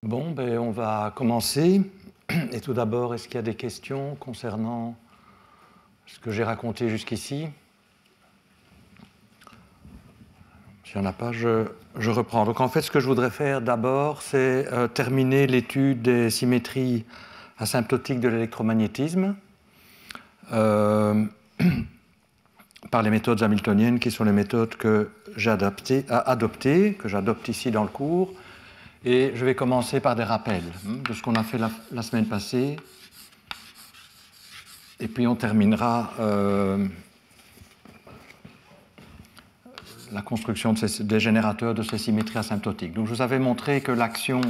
Bon, ben, on va commencer. Et tout d'abord, est-ce qu'il y a des questions concernant ce que j'ai raconté jusqu'ici? S'il n'y en a pas, je reprends. Donc en fait, ce que je voudrais faire d'abord, c'est terminer l'étude des symétries asymptotiques de l'électromagnétisme par les méthodes hamiltoniennes, qui sont les méthodes que j'ai adoptées, que j'adopte ici dans le cours. Et je vais commencer par des rappels de ce qu'on a fait la semaine passée. Et puis on terminera la construction des générateurs de ces symétries asymptotiques. Donc je vous avais montré que l'action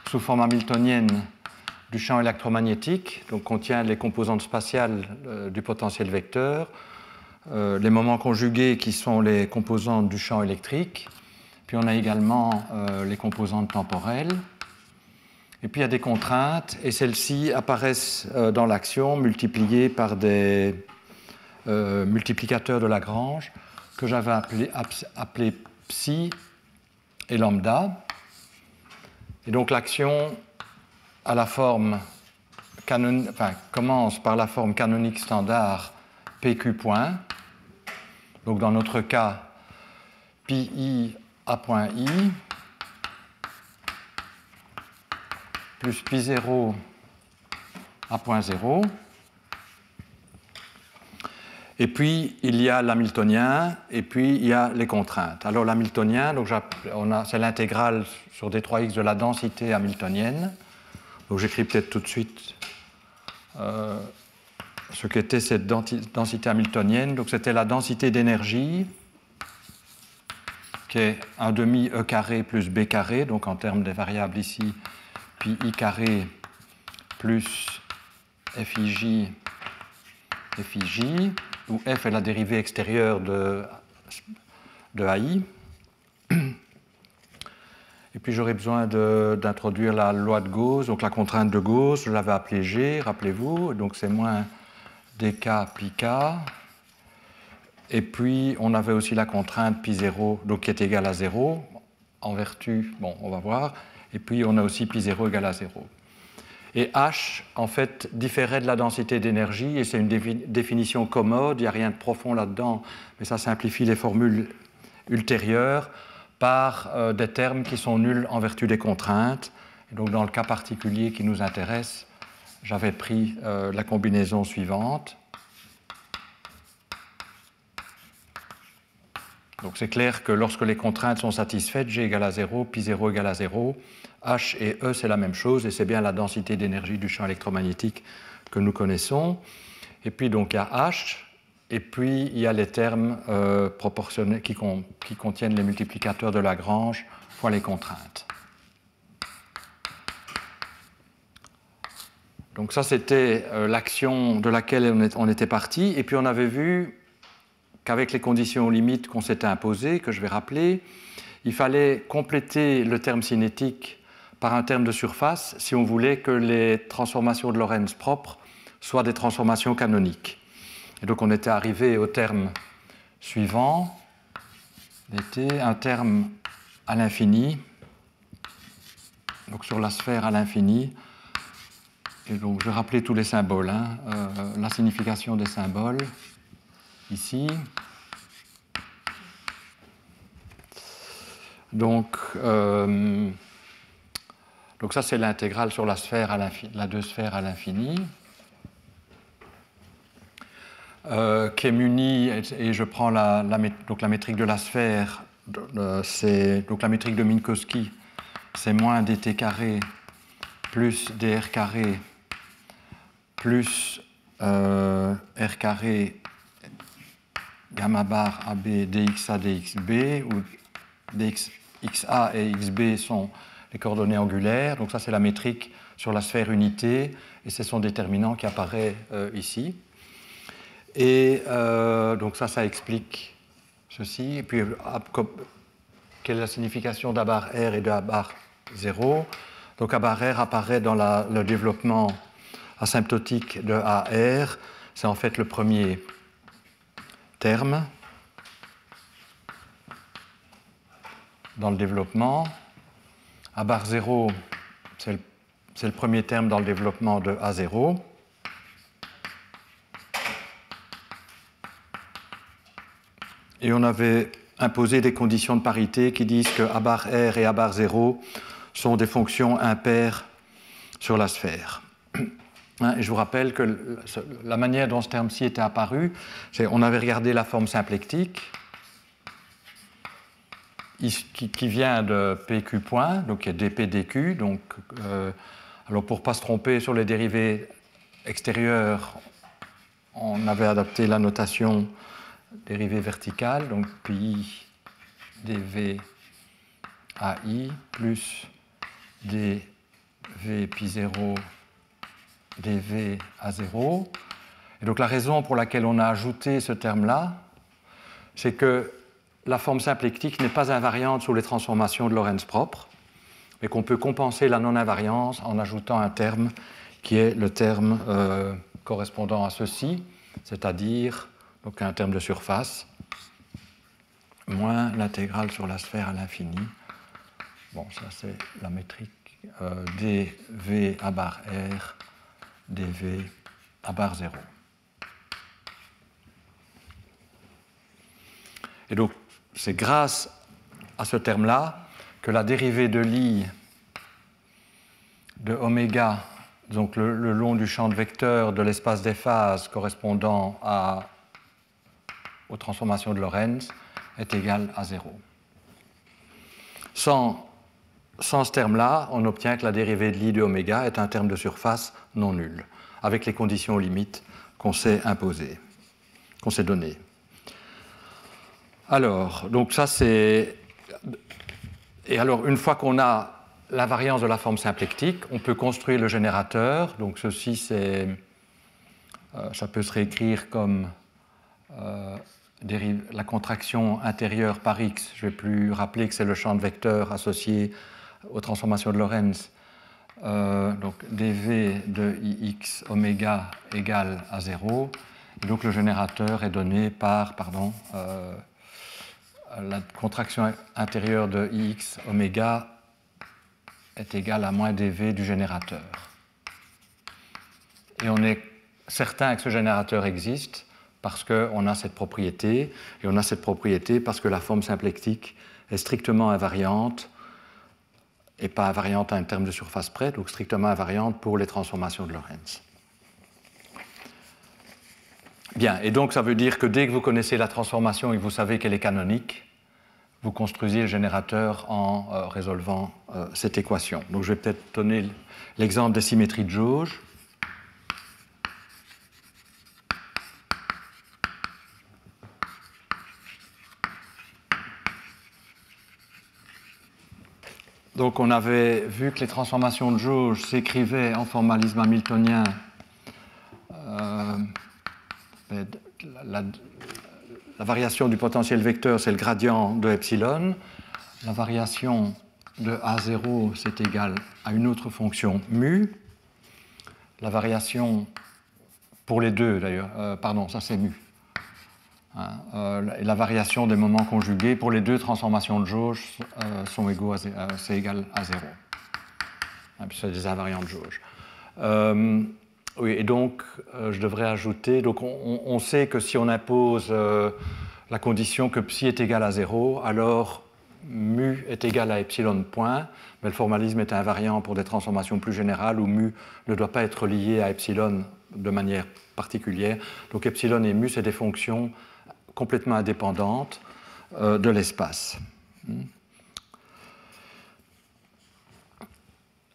sous forme hamiltonienne du champ électromagnétique donc, contient les composantes spatiales du potentiel vecteur, les moments conjugués qui sont les composantes du champ électrique, puis on a également les composantes temporelles. Et puis il y a des contraintes, et celles-ci apparaissent dans l'action multipliées par des multiplicateurs de Lagrange que j'avais appelés psi et lambda. Et donc l'action à la forme commence par la forme canonique standard PQ point. Donc dans notre cas, pi à point i plus pi 0 à point 0. Et puis, il y a l'hamiltonien, et puis il y a les contraintes. Alors, l'hamiltonien, c'est l'intégrale sur D3x de la densité hamiltonienne. Donc, j'écris peut-être tout de suite ce qu'était cette densité hamiltonienne. Donc, c'était la densité d'énergie, qui est 1 demi E carré plus B carré, donc en termes des variables ici, pi I carré plus FIJ, où F est la dérivée extérieure de AI. Et puis j'aurais besoin d'introduire la loi de Gauss, donc la contrainte de Gauss, je l'avais appelée G, rappelez-vous, donc c'est moins dk pi k. Et puis on avait aussi la contrainte pi 0, donc qui est égale à 0, en vertu, bon, on va voir, et puis on a aussi pi 0 égale à 0. Et H, en fait, différait de la densité d'énergie, et c'est une définition commode, il n'y a rien de profond là-dedans, mais ça simplifie les formules ultérieures par des termes qui sont nuls en vertu des contraintes. Et donc, dans le cas particulier qui nous intéresse, j'avais pris la combinaison suivante. Donc, c'est clair que lorsque les contraintes sont satisfaites, G égale à 0, pi 0 égale à 0, H et E, c'est la même chose, et c'est bien la densité d'énergie du champ électromagnétique que nous connaissons. Et puis, donc, il y a H, et puis il y a les termes proportionnels qui contiennent les multiplicateurs de Lagrange fois les contraintes. Donc, ça, c'était l'action de laquelle on était parti, et puis on avait vu qu'avec les conditions limites qu'on s'était imposées, que je vais rappeler, il fallait compléter le terme cinétique par un terme de surface si on voulait que les transformations de Lorentz propres soient des transformations canoniques. Et donc on était arrivé au terme suivant, était un terme à l'infini, donc sur la sphère à l'infini. Et donc je vais rappeler tous les symboles, la signification des symboles, ici. Donc ça, c'est l'intégrale sur la sphère la deux sphères à l'infini, qui est munie, et je prends donc la métrique de la sphère, donc la métrique de Minkowski, c'est moins dt carré plus dr carré plus r carré gamma bar AB dxa dxb, où dxa et xb sont les coordonnées angulaires. Donc ça, c'est la métrique sur la sphère unité, et c'est son déterminant qui apparaît ici. Et donc ça explique ceci. Et puis, quelle est la signification d'A bar R et de A bar 0? Donc A bar R apparaît dans le développement asymptotique de AR. C'est en fait le premier terme dans le développement. A bar 0, c'est le premier terme dans le développement de A0. Et on avait imposé des conditions de parité qui disent que A bar R et A bar 0 sont des fonctions impaires sur la sphère. Et je vous rappelle que la manière dont ce terme-ci était apparu, c'est on avait regardé la forme symplectique qui vient de PQ point, donc il y a dP dQ. Donc, alors pour ne pas se tromper sur les dérivés extérieurs, on avait adapté la notation dérivée verticale, donc pi dv AI plus dv pi 0 dv à 0. Et donc la raison pour laquelle on a ajouté ce terme-là, c'est que la forme symplectique n'est pas invariante sous les transformations de Lorentz propres, mais qu'on peut compenser la non-invariance en ajoutant un terme qui est le terme correspondant à ceci, c'est-à-dire donc un terme de surface, moins l'intégrale sur la sphère à l'infini. Bon, ça c'est la métrique dv à bar r, dv à bar 0. Et donc, c'est grâce à ce terme-là que la dérivée de l'I de oméga, donc le long du champ de vecteur de l'espace des phases correspondant aux transformations de Lorentz, est égale à 0. Sans ce terme-là, on obtient que la dérivée de l'I de oméga est un terme de surface non nul, avec les conditions limites qu'on s'est imposées, qu'on s'est données. Alors, donc ça c'est... Et alors, une fois qu'on a l'invariance de la forme symplectique, on peut construire le générateur. Donc ceci, c'est... ça peut se réécrire comme la contraction intérieure par x. Je ne vais plus rappeler que c'est le champ de vecteur associé aux transformations de Lorentz. Donc dv de ix oméga égale à 0. Et donc le générateur est donné par, la contraction intérieure de ix oméga est égale à moins dv du générateur. Et on est certain que ce générateur existe parce qu'on a cette propriété, et on a cette propriété parce que la forme symplectique est strictement invariante, et pas invariante à un terme de surface près, donc strictement invariante pour les transformations de Lorentz. Bien, et donc ça veut dire que dès que vous connaissez la transformation et que vous savez qu'elle est canonique, vous construisez le générateur en résolvant cette équation. Donc je vais peut-être donner l'exemple des symétries de jauge. Donc on avait vu que les transformations de jauge s'écrivaient en formalisme hamiltonien. La variation du potentiel vecteur, c'est le gradient de epsilon. La variation de A0, c'est égal à une autre fonction mu. La variation pour les deux, d'ailleurs, ça c'est mu. Et la variation des moments conjugués pour les deux transformations de jauge sont égaux c'est égal à 0. C'est des invariants de jauge. Oui, et donc, je devrais ajouter, donc on sait que si on impose la condition que psi est égal à 0, alors mu est égal à epsilon point, mais le formalisme est invariant pour des transformations plus générales où mu ne doit pas être lié à epsilon de manière particulière. Donc epsilon et mu, c'est des fonctions complètement indépendantes de l'espace.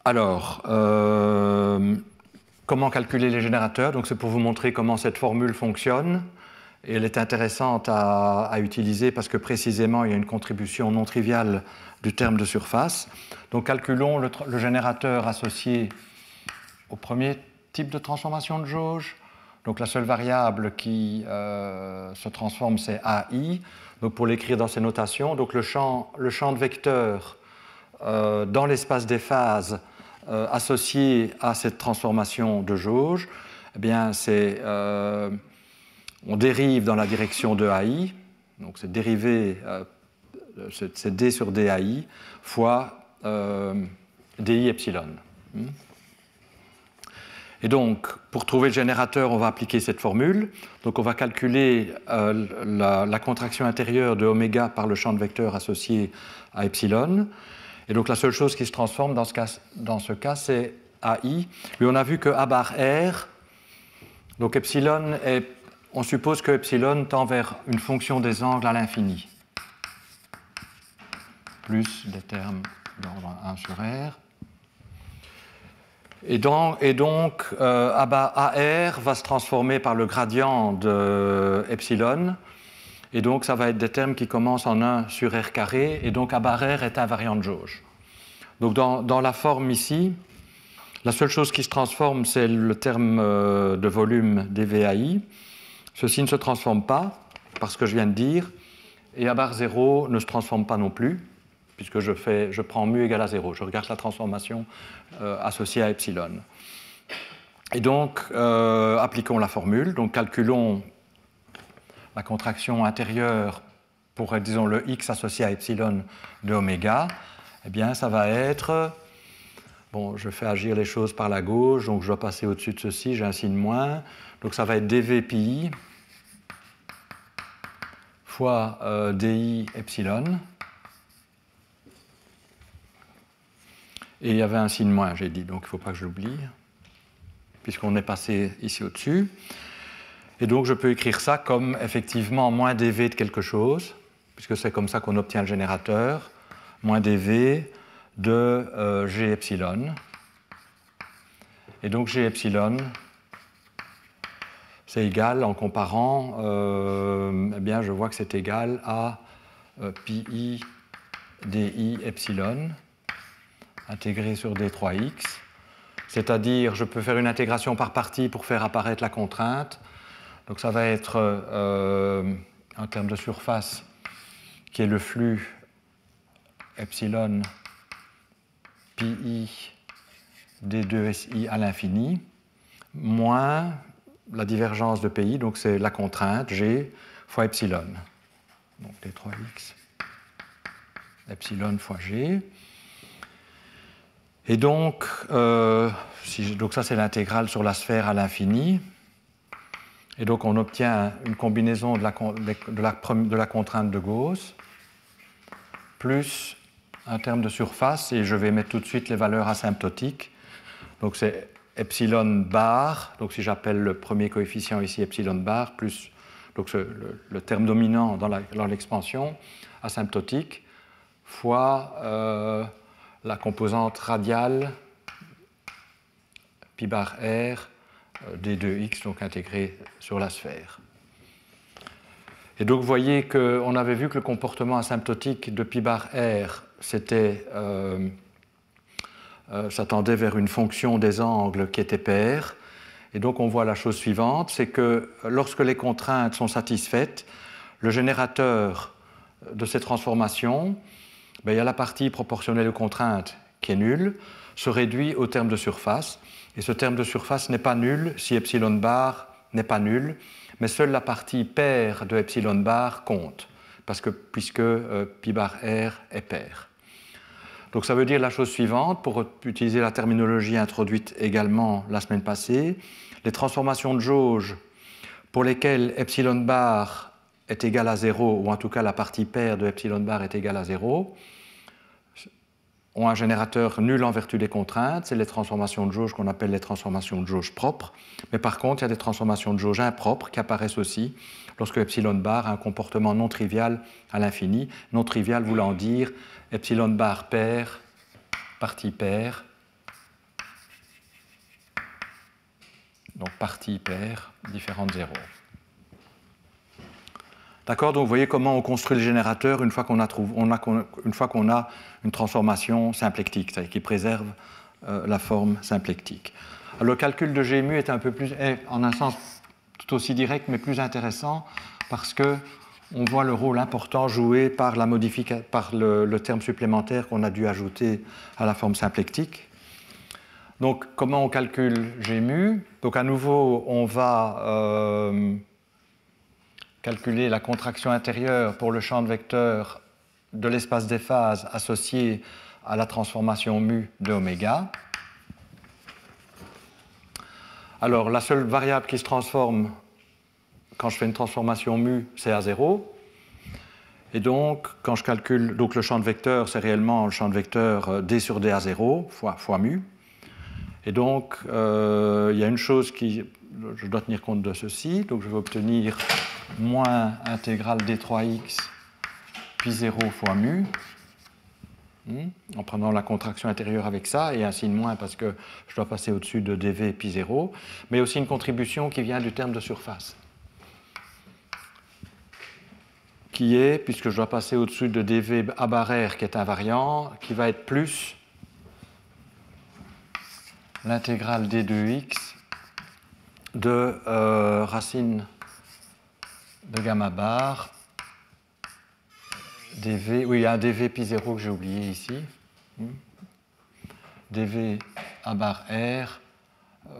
Alors, comment calculer les générateurs? Donc c'est pour vous montrer comment cette formule fonctionne. Et elle est intéressante à utiliser parce que précisément il y a une contribution non triviale du terme de surface. Donc calculons le générateur associé au premier type de transformation de jauge. Donc la seule variable qui se transforme, c'est AI. Donc pour l'écrire dans ces notations, donc le champ de vecteur dans l'espace des phases associé à cette transformation de jauge, eh bien c'est on dérive dans la direction de AI, donc c'est dérivé, c'est d sur dAI fois di epsilon. Et donc, pour trouver le générateur, on va appliquer cette formule. Donc, on va calculer la contraction intérieure de oméga par le champ de vecteur associé à epsilon. Et donc, la seule chose qui se transforme dans ce cas, c'est AI. Mais on a vu que A bar R, donc epsilon, on suppose que epsilon tend vers une fonction des angles à l'infini, plus des termes d'ordre 1 sur R. Et donc AR va se transformer par le gradient de epsilon. Et donc, ça va être des termes qui commencent en 1 sur R carré. Et donc, A bar R est invariant de jauge. Donc, dans la forme ici, la seule chose qui se transforme, c'est le terme de volume dVAI. Ceci ne se transforme pas, parce que je viens de dire. Et A bar 0 ne se transforme pas non plus, puisque je prends mu égale à 0. Je regarde la transformation associée à epsilon. Et donc, appliquons la formule. Donc, calculons la contraction intérieure pour, disons, le x associé à epsilon de oméga. Eh bien, ça va être... Bon, je fais agir les choses par la gauche, donc je dois passer au-dessus de ceci, j'ai un signe moins. Donc, ça va être dv pi fois di epsilon. Et il y avait un signe moins, j'ai dit, donc il ne faut pas que je l'oublie, puisqu'on est passé ici au-dessus. Et donc je peux écrire ça comme effectivement moins dv de quelque chose, puisque c'est comme ça qu'on obtient le générateur, moins dv de g epsilon. Et donc g epsilon, c'est égal, en comparant, eh bien je vois que c'est égal à pi di epsilon, intégré sur d3x, c'est-à-dire je peux faire une intégration par partie pour faire apparaître la contrainte. Donc ça va être en termes de surface qui est le flux epsilon pi d2si à l'infini moins la divergence de pi, donc c'est la contrainte g fois epsilon. Donc d3x epsilon fois g. Et donc, donc ça c'est l'intégrale sur la sphère à l'infini. Et donc on obtient une combinaison de la contrainte de Gauss plus un terme de surface, et je vais mettre tout de suite les valeurs asymptotiques. Donc c'est epsilon bar, donc si j'appelle le premier coefficient ici epsilon bar, plus donc le terme dominant dans l'expansion asymptotique, fois la composante radiale pi bar r d2x, donc intégré sur la sphère. Et donc vous voyez qu'on avait vu que le comportement asymptotique de pi bar r, ça tendait vers une fonction des angles qui était paire. Et donc on voit la chose suivante, c'est que lorsque les contraintes sont satisfaites, le générateur de ces transformations, il y a la partie proportionnelle aux contraintes qui est nulle, se réduit au terme de surface. Et ce terme de surface n'est pas nul si epsilon bar n'est pas nul, mais seule la partie paire de epsilon bar compte, puisque pi bar r est paire. Donc ça veut dire la chose suivante, pour utiliser la terminologie introduite également la semaine passée, les transformations de jauge pour lesquelles epsilon bar est égal à 0, ou en tout cas la partie paire de epsilon bar est égale à 0, ont un générateur nul en vertu des contraintes, c'est les transformations de jauge qu'on appelle les transformations de jauge propres. Mais par contre, il y a des transformations de jauge impropres qui apparaissent aussi lorsque epsilon bar a un comportement non trivial à l'infini, non trivial voulant dire epsilon bar paire, partie paire, donc partie paire différente de 0. D'accord, donc vous voyez comment on construit le générateur une fois qu'on a une transformation symplectique, c'est-à-dire qui préserve la forme symplectique. Alors, le calcul de G mu est en un sens tout aussi direct, mais plus intéressant, parce qu'on voit le rôle important joué par le terme supplémentaire qu'on a dû ajouter à la forme symplectique. Donc, comment on calcule G mu? Donc, à nouveau, on va calculer la contraction intérieure pour le champ de vecteur de l'espace des phases associé à la transformation mu de oméga. Alors, la seule variable qui se transforme quand je fais une transformation mu, c'est à 0. Et donc, quand je calcule donc le champ de vecteur, c'est réellement le champ de vecteur d sur d à 0 fois mu. Et donc, il y a une chose qui... Je dois tenir compte de ceci. Donc, je vais obtenir moins intégrale d3x pi 0 fois mu, en prenant la contraction intérieure avec ça, et un signe moins parce que je dois passer au-dessus de dv pi 0, mais aussi une contribution qui vient du terme de surface, qui est, puisque je dois passer au-dessus de dv à bar r, qui est invariant, qui va être plus l'intégrale d2x de racine de gamma bar dv, oui, il y a un dv pi 0 que j'ai oublié ici, dv à bar r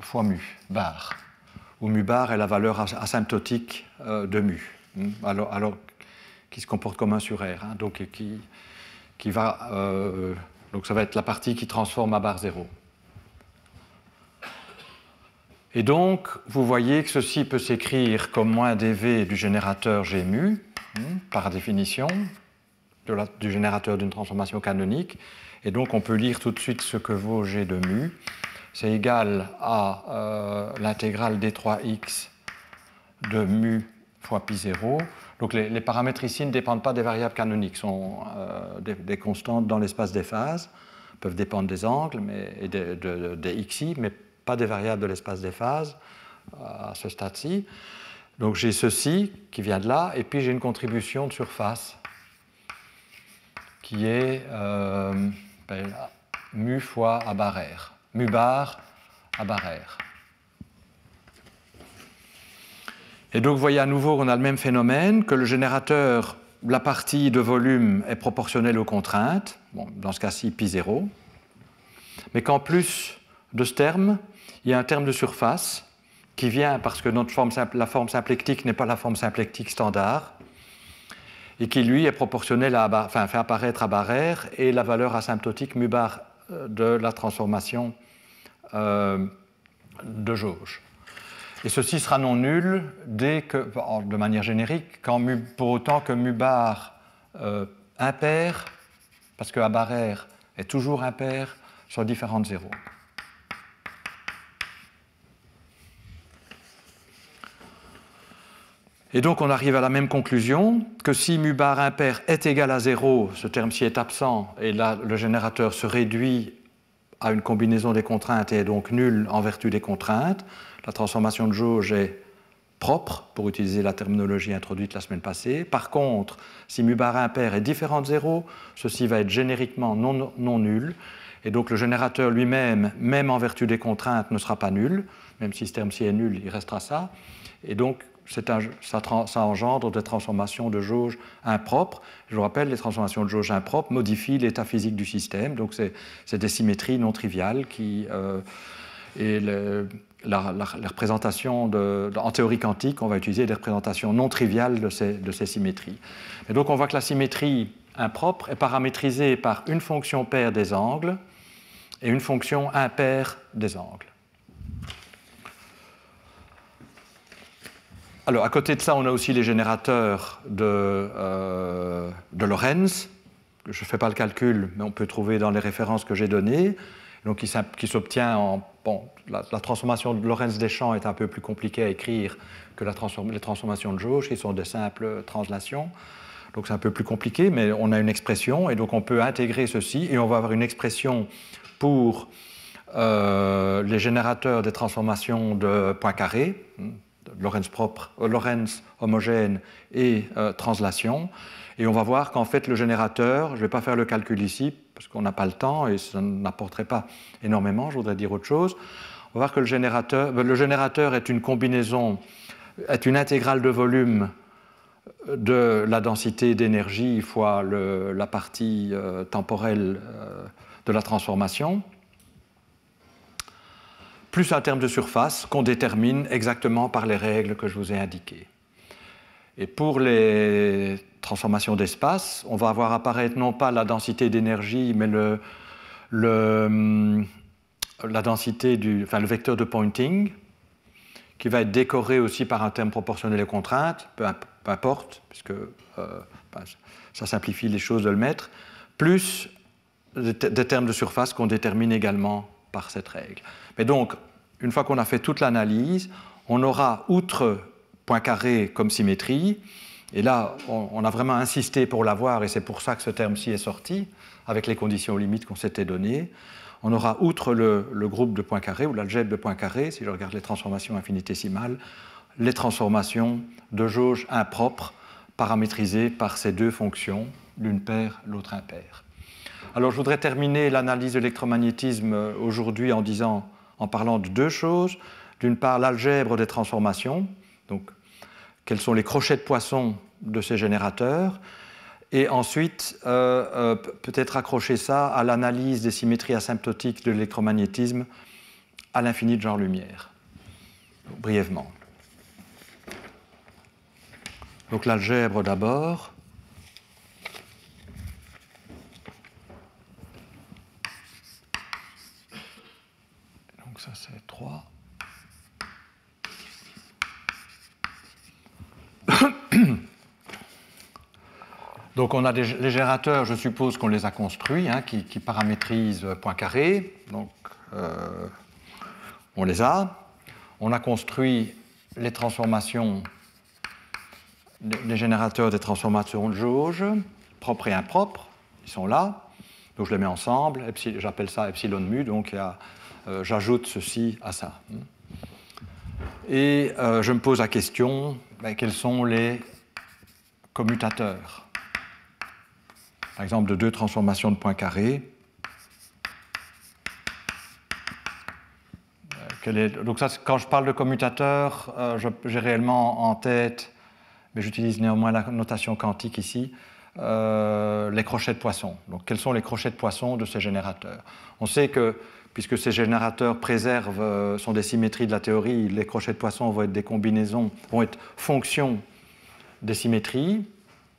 fois mu bar, où mu bar est la valeur asymptotique de mu, alors qui se comporte comme 1 sur r, hein, donc qui va, donc ça va être la partie qui transforme à bar 0. Et donc, vous voyez que ceci peut s'écrire comme moins dv du générateur G mu, par définition, du générateur d'une transformation canonique. Et donc, on peut lire tout de suite ce que vaut G de mu. C'est égal à l'intégrale d3x de mu fois pi 0. Donc, les paramètres ici ne dépendent pas des variables canoniques, sont des constantes dans l'espace des phases, peuvent dépendre des angles et des xi, mais pas des variables de l'espace des phases à ce stade-ci. Donc j'ai ceci qui vient de là, et puis j'ai une contribution de surface qui est mu fois a bar r, mu bar a bar r. Et donc vous voyez à nouveau qu'on a le même phénomène, que le générateur, la partie de volume est proportionnelle aux contraintes, bon, dans ce cas-ci pi 0, mais qu'en plus de ce terme, il y a un terme de surface qui vient parce que la forme symplectique n'est pas la forme symplectique standard et qui, lui, est proportionnel fait apparaître à bar r et la valeur asymptotique mu bar de la transformation de jauge. Et ceci sera non nul dès que, de manière générique, pour autant que mu bar impair, parce que a bar r est toujours impair, soit différent de 0. Et donc on arrive à la même conclusion, que si mu bar impair est égal à 0, ce terme-ci est absent, et là le générateur se réduit à une combinaison des contraintes et est donc nul en vertu des contraintes. La transformation de jauge est propre, pour utiliser la terminologie introduite la semaine passée. Par contre, si mu bar impair est différent de 0, ceci va être génériquement non nul, et donc le générateur lui-même, même en vertu des contraintes, ne sera pas nul, même si ce terme-ci est nul, il restera ça, et donc ça engendre des transformations de jauge impropres. Je vous rappelle, les transformations de jauge impropres modifient l'état physique du système, donc c'est des symétries non triviales et la représentation en théorie quantique, on va utiliser des représentations non triviales de ces symétries. Et donc on voit que la symétrie impropre est paramétrisée par une fonction paire des angles et une fonction impaire des angles. Alors, à côté de ça, on a aussi les générateurs de Lorentz. Je ne fais pas le calcul, mais on peut trouver dans les références que j'ai données. Donc, qui s'obtient en... Bon, la transformation de Lorentz des champs est un peu plus compliquée à écrire que les transformations de jauge, qui sont des simples translations. Donc, c'est un peu plus compliqué, mais on a une expression, et donc on peut intégrer ceci, et on va avoir une expression pour les générateurs des transformations de Poincaré, Lorentz propre, Lorentz homogène et translation. Et on va voir qu'en fait, le générateur, je ne vais pas faire le calcul ici, parce qu'on n'a pas le temps et ça n'apporterait pas énormément, je voudrais dire autre chose. On va voir que le générateur est une combinaison, est une intégrale de volume de la densité d'énergie fois la partie temporelle de la transformation, plus un terme de surface qu'on détermine exactement par les règles que je vous ai indiquées. Et pour les transformations d'espace, on va avoir apparaître non pas la densité d'énergie, mais la densité le vecteur de Poynting, qui va être décoré aussi par un terme proportionnel aux contraintes, peu importe, puisque ça simplifie les choses de le mettre, plus des termes de surface qu'on détermine également par cette règle. Mais donc, une fois qu'on a fait toute l'analyse, on aura, outre Poincaré comme symétrie, et là, on a vraiment insisté pour l'avoir, et c'est pour ça que ce terme-ci est sorti, avec les conditions limites qu'on s'était données. On aura, outre le groupe de Poincaré, ou l'algèbre de Poincaré, si je regarde les transformations infinitésimales, les transformations de jauge impropres, paramétrisées par ces deux fonctions, l'une paire, l'autre impaire. Alors, je voudrais terminer l'analyse de l'électromagnétisme aujourd'hui en parlant de deux choses. D'une part, l'algèbre des transformations, donc quels sont les crochets de Poisson de ces générateurs, et ensuite, peut-être accrocher ça à l'analyse des symétries asymptotiques de l'électromagnétisme à l'infini de genre-lumière, brièvement. Donc l'algèbre d'abord. Donc ça c'est 3. Donc on a les générateurs, je suppose qu'on les a construits, qui paramétrisent Poincaré. Donc on les a. On a construit les transformations, les générateurs des transformations de jauge, propres et impropres. Ils sont là. Donc je les mets ensemble. J'appelle ça epsilon mu. Donc j'ajoute ceci à ça. Et je me pose la question, quels sont les commutateurs? Par exemple, de deux transformations de Poincaré. Donc ça, quand je parle de commutateur, j'ai réellement en tête, mais j'utilise néanmoins la notation quantique ici, les crochets de Poisson. Donc quels sont les crochets de Poisson de ces générateurs? On sait que, puisque ces générateurs sont des symétries de la théorie, les crochets de Poisson vont être des combinaisons, vont être fonctions des symétries.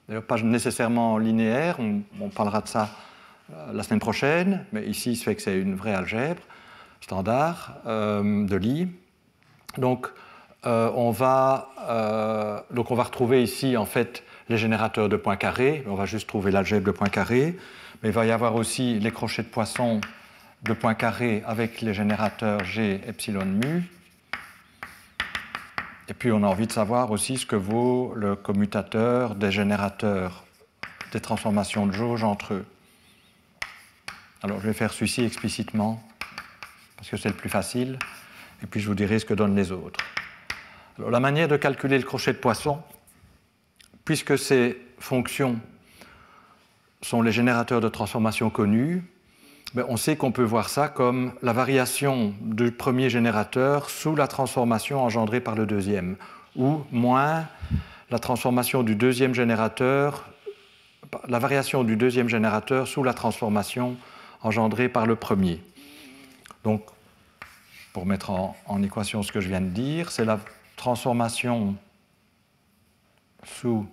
D'ailleurs, pas nécessairement linéaire, on parlera de ça la semaine prochaine, mais ici, ça fait que c'est une vraie algèbre standard de Lie. Donc, on va retrouver ici, en fait, les générateurs de Poincaré. On va juste trouver l'algèbre de Poincaré, mais il va y avoir aussi les crochets de Poisson de Poincaré avec les générateurs G epsilon mu. Et puis on a envie de savoir aussi ce que vaut le commutateur des générateurs des transformations de jauge entre eux. Alors je vais faire celui-ci explicitement, parce que c'est le plus facile, et puis je vous dirai ce que donnent les autres. Alors la manière de calculer le crochet de Poisson, puisque ces fonctions sont les générateurs de transformation connus, on sait qu'on peut voir ça comme la variation du premier générateur sous la transformation engendrée par le deuxième, ou moins la transformation du deuxième générateur, la variation du deuxième générateur sous la transformation engendrée par le premier. Donc, pour mettre en équation ce que je viens de dire, c'est la transformation sous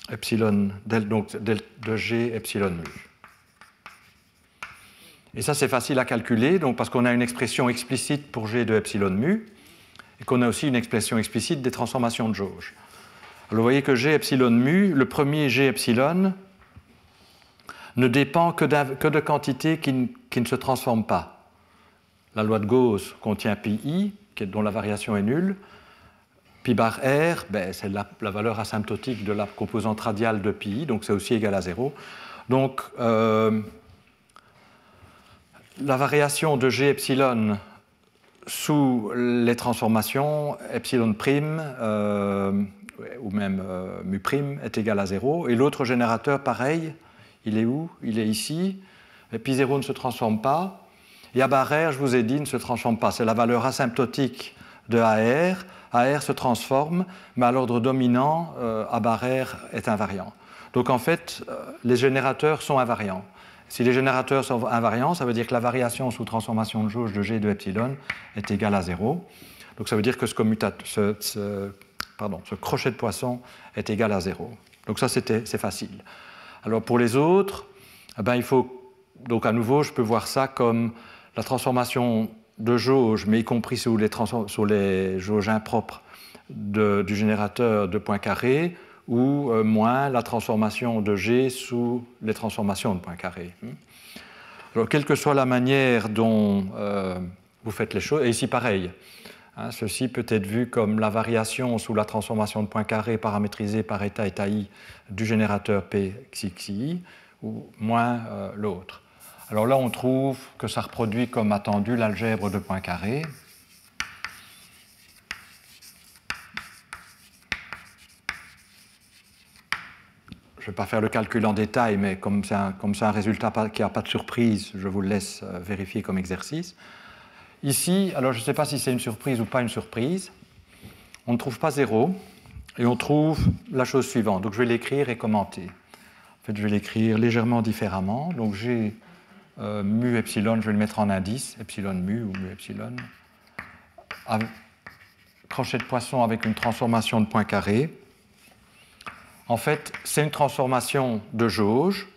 epsilon, donc de G epsilon mu. Et ça, c'est facile à calculer, donc, parce qu'on a une expression explicite pour G de epsilon mu, et qu'on a aussi une expression explicite des transformations de jauge. Alors, vous voyez que G epsilon mu, le premier G epsilon, ne dépend que de quantités qui ne se transforment pas. La loi de Gauss contient pi i, dont la variation est nulle. Pi bar r, c'est la valeur asymptotique de la composante radiale de pi i, donc c'est aussi égal à 0. Donc, la variation de G epsilon sous les transformations epsilon prime ou même mu prime est égal à 0. Et l'autre générateur, pareil, il est où? Il est ici. Et pi 0 ne se transforme pas. Et A bar R, je vous ai dit, ne se transforme pas. C'est la valeur asymptotique de AR. AR se transforme, mais à l'ordre dominant, A bar R est invariant. Donc en fait, les générateurs sont invariants. Si les générateurs sont invariants, ça veut dire que la variation sous transformation de jauge de G de epsilon est égale à 0. Donc ça veut dire que ce crochet de Poisson est égal à 0. Donc ça, c'est facile. Alors pour les autres, il faut, donc à nouveau, je peux voir ça comme la transformation de jauge, mais y compris sous les jauges impropres du générateur de Poincaré, ou moins la transformation de G sous les transformations de Poincaré. Alors, quelle que soit la manière dont vous faites les choses, et ici pareil, hein, ceci peut être vu comme la variation sous la transformation de Poincaré paramétrisée par état eta i du générateur P xi, ou moins l'autre. Alors là, on trouve que ça reproduit comme attendu l'algèbre de Poincaré. Je ne vais pas faire le calcul en détail, mais comme c'est un résultat qui n'a pas de surprise, je vous le laisse vérifier comme exercice. Ici, alors je ne sais pas si c'est une surprise ou pas une surprise, on ne trouve pas 0, et on trouve la chose suivante. Donc je vais l'écrire et commenter. En fait, je vais l'écrire légèrement différemment. Donc j'ai mu epsilon, je vais le mettre en indice, epsilon mu ou mu epsilon, crochet de Poisson avec une transformation de Poincaré. En fait, c'est une transformation de jauge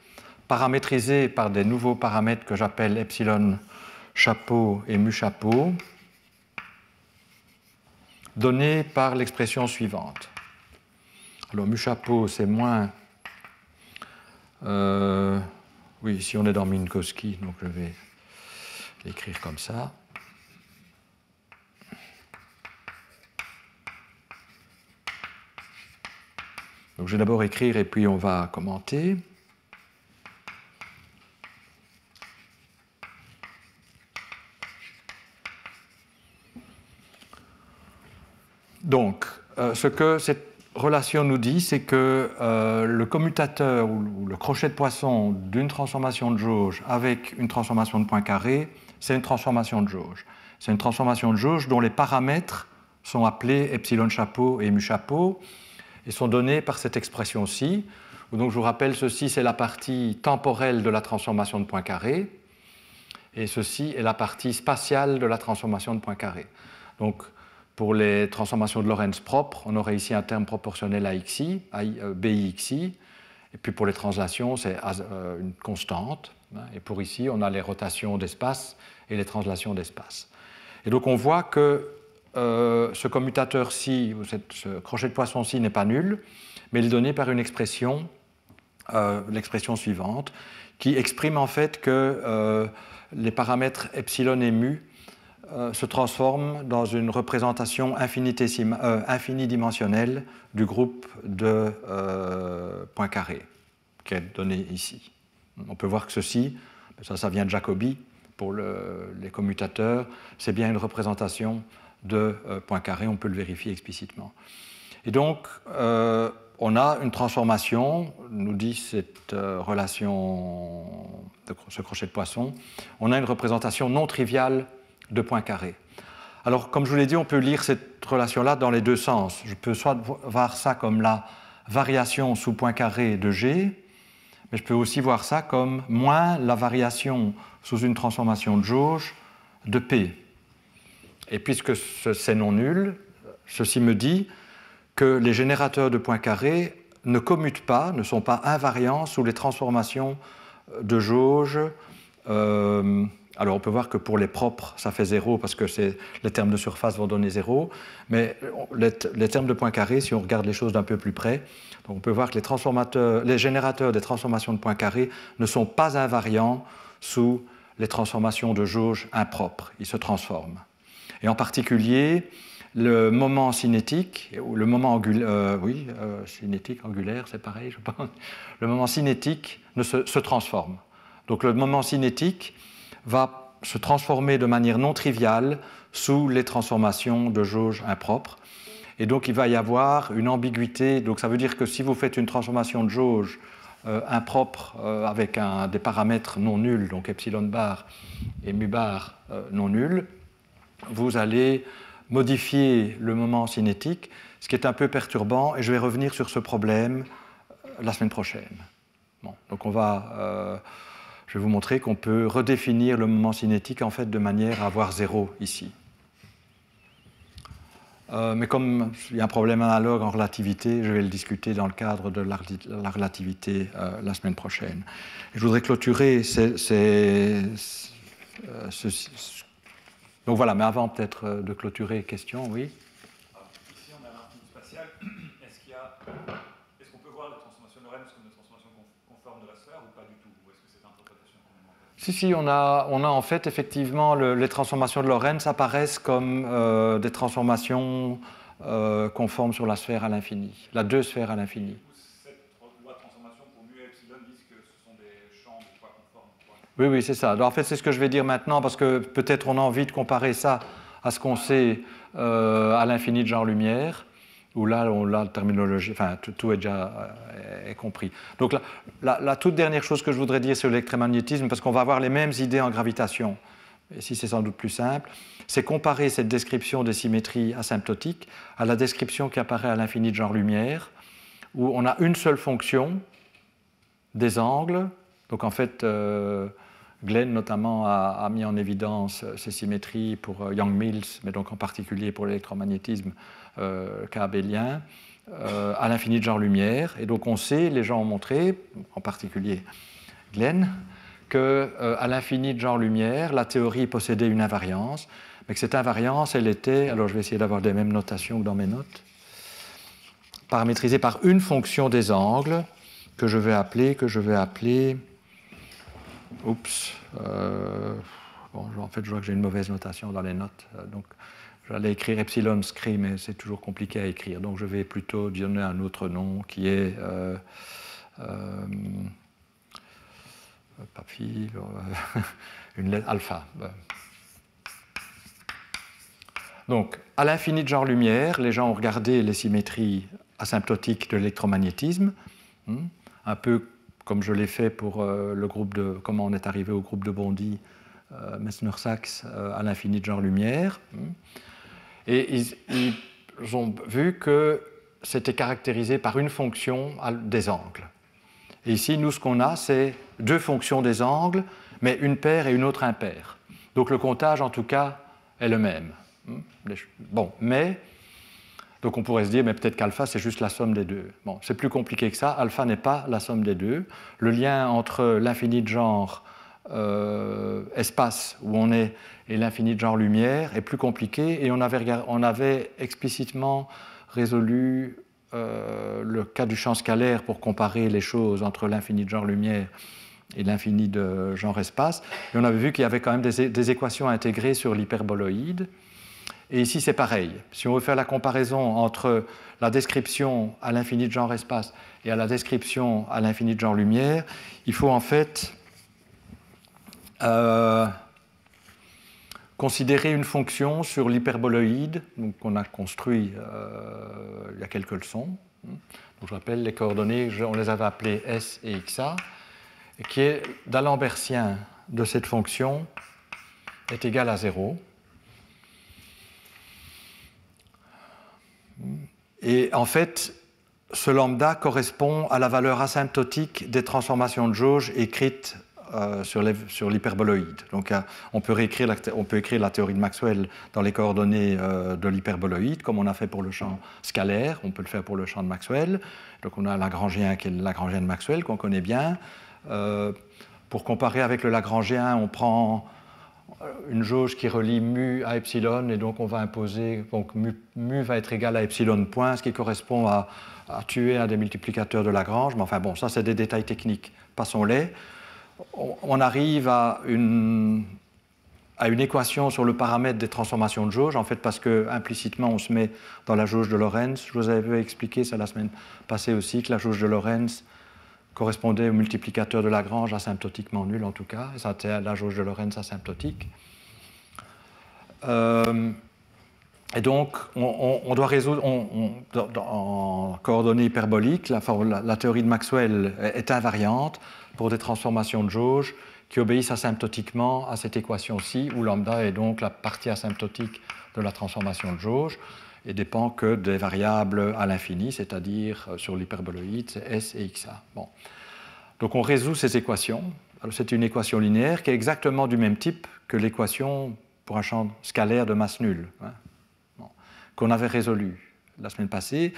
paramétrisée par des nouveaux paramètres que j'appelle epsilon chapeau et mu chapeau, donnés par l'expression suivante. Alors, mu chapeau, c'est moins... oui, ici on est dans Minkowski, donc je vais l'écrire comme ça. Donc je vais d'abord écrire et puis on va commenter. Donc, ce que cette relation nous dit, c'est que le commutateur ou le crochet de Poisson d'une transformation de jauge avec une transformation de Poincaré, c'est une transformation de jauge. C'est une transformation de jauge dont les paramètres sont appelés epsilon chapeau et mu chapeau et sont donnés par cette expression-ci. Donc je vous rappelle, ceci c'est la partie temporelle de la transformation de Poincaré et ceci est la partie spatiale de la transformation de Poincaré. Donc pour les transformations de Lorentz propres, on aurait ici un terme proportionnel à xi, bixi, et puis pour les translations, c'est une constante. Et pour ici, on a les rotations d'espace et les translations d'espace. Et donc on voit que ce commutateur-ci, ou ce crochet de Poisson-ci n'est pas nul, mais il est donné par une expression, l'expression suivante, qui exprime en fait que les paramètres epsilon et mu se transforme dans une représentation infinidimensionnelle du groupe de Poincaré, qui est donné ici. On peut voir que ceci, ça vient de Jacobi, pour les commutateurs, c'est bien une représentation de Poincaré, on peut le vérifier explicitement. Et donc, on a une transformation, nous dit cette relation, ce crochet de Poisson, on a une représentation non triviale de Poincaré. Alors, comme je vous l'ai dit, on peut lire cette relation-là dans les deux sens. Je peux soit voir ça comme la variation sous Poincaré de G, mais je peux aussi voir ça comme moins la variation sous une transformation de jauge de P. Et puisque c'est non nul, ceci me dit que les générateurs de Poincaré ne commutent pas, ne sont pas invariants sous les transformations de jauge. Alors on peut voir que pour les propres, ça fait 0 parce que les termes de surface vont donner 0, mais les termes de Poincaré, si on regarde les choses d'un peu plus près, donc on peut voir que les générateurs des transformations de Poincaré ne sont pas invariants sous les transformations de jauge impropres, ils se transforment. Et en particulier, le moment cinétique, ou le moment angulaire, cinétique, angulaire, c'est pareil, je pense, le moment cinétique se transforme. Donc le moment cinétique va se transformer de manière non triviale sous les transformations de jauge impropres. Et donc il va y avoir une ambiguïté. Donc ça veut dire que si vous faites une transformation de jauge impropre avec des paramètres non nuls, donc epsilon bar et mu bar non nuls, vous allez modifier le moment cinétique, ce qui est un peu perturbant, et je vais revenir sur ce problème la semaine prochaine. Bon, donc je vais vous montrer qu'on peut redéfinir le moment cinétique en fait, de manière à avoir 0 ici. Mais comme il y a un problème analogue en relativité, je vais le discuter dans le cadre de la relativité la semaine prochaine. Et je voudrais clôturer Donc voilà, mais avant peut-être de clôturer, question, oui. Ici, on a l'infini spatial. Est-ce qu'on peut voir la transformation de Lorentz comme une transformation conforme de la sphère ou pas du tout? Ou est-ce que cette interprétation qu'on a en fait? Si, on a en fait effectivement les transformations de Lorentz apparaissent comme des transformations conformes sur la sphère à l'infini, la deux sphères à l'infini. Cette loi de transformation pour mu et epsilon disent que ce sont des champs de poids conformes. Oui, oui, c'est ça. Alors, en fait, c'est ce que je vais dire maintenant parce que peut-être on a envie de comparer ça à ce qu'on sait à l'infini de genre-lumière, où là, la terminologie, enfin, tout est déjà est compris. Donc, la toute dernière chose que je voudrais dire sur l'électromagnétisme, parce qu'on va avoir les mêmes idées en gravitation, et ici c'est sans doute plus simple, c'est comparer cette description des symétries asymptotiques à la description qui apparaît à l'infini de genre-lumière, où on a une seule fonction des angles. Donc, en fait, Glenn, notamment, a mis en évidence ces symétries pour Young-Mills, mais donc en particulier pour l'électromagnétisme cas abélien, à l'infini de genre-lumière. Et donc, on sait, les gens ont montré, en particulier Glenn, qu'à l'infini de genre-lumière, la théorie possédait une invariance, mais que cette invariance, elle était, alors je vais essayer d'avoir les mêmes notations que dans mes notes, paramétrisée par une fonction des angles que je vais appeler oups, bon, en fait, je vois que j'ai une mauvaise notation dans les notes. Donc, j'allais écrire epsilon scri, mais c'est toujours compliqué à écrire. Donc, je vais plutôt donner un autre nom qui est papy, une lettre alpha. Donc, à l'infini de genre-lumière, les gens ont regardé les symétries asymptotiques de l'électromagnétisme, un peu comme je l'ai fait pour le groupe de comment on est arrivé au groupe de Bondy, Messner-Sachs, à l'infini de genre-lumière. Et ils ont vu que c'était caractérisé par une fonction des angles. Et ici, nous, ce qu'on a, c'est deux fonctions des angles, mais une paire et une autre impaire. Donc le comptage, en tout cas, est le même. Bon, mais... Donc on pourrait se dire, mais peut-être qu'alpha, c'est juste la somme des deux. Bon, c'est plus compliqué que ça. Alpha n'est pas la somme des deux. Le lien entre l'infini de genre espace où on est et l'infini de genre lumière est plus compliqué. Et on avait explicitement résolu le cas du champ scalaire pour comparer les choses entre l'infini de genre lumière et l'infini de genre espace. Et on avait vu qu'il y avait quand même des équations intégrées sur l'hyperboloïde. Et ici, c'est pareil. Si on veut faire la comparaison entre la description à l'infini de genre espace et à la description à l'infini de genre lumière, il faut en fait considérer une fonction sur l'hyperboloïde qu'on a construit il y a quelques leçons. Donc, je rappelle les coordonnées, on les avait appelées S et XA, et qui est d'Alembertien de cette fonction est égal à 0. Et en fait, ce lambda correspond à la valeur asymptotique des transformations de jauge écrites sur l'hyperboloïde. Donc on peut écrire la théorie de Maxwell dans les coordonnées de l'hyperboloïde, comme on a fait pour le champ scalaire, on peut le faire pour le champ de Maxwell. Donc on a un Lagrangien qui est le Lagrangien de Maxwell, qu'on connaît bien. Pour comparer avec le Lagrangien, on prend une jauge qui relie mu à epsilon, et donc on va imposer, donc mu va être égal à epsilon point, ce qui correspond à tuer un des multiplicateurs de Lagrange. Mais enfin bon, ça c'est des détails techniques, passons-les. On arrive à une équation sur le paramètre des transformations de jauge, en fait parce que implicitement on se met dans la jauge de Lorentz. Je vous avais expliqué ça la semaine passée aussi, que la jauge de Lorentz correspondait au multiplicateur de Lagrange asymptotiquement nul en tout cas, et ça c'était la jauge de Lorentz asymptotique. Et donc on doit résoudre, en coordonnées hyperboliques, la théorie de Maxwell est invariante pour des transformations de jauge qui obéissent asymptotiquement à cette équation-ci, où lambda est donc la partie asymptotique de la transformation de jauge, et dépend que des variables à l'infini, c'est-à-dire sur l'hyperboloïde, c'est S et XA. Bon. Donc on résout ces équations. C'est une équation linéaire qui est exactement du même type que l'équation pour un champ scalaire de masse nulle, hein, bon, qu'on avait résolu la semaine passée,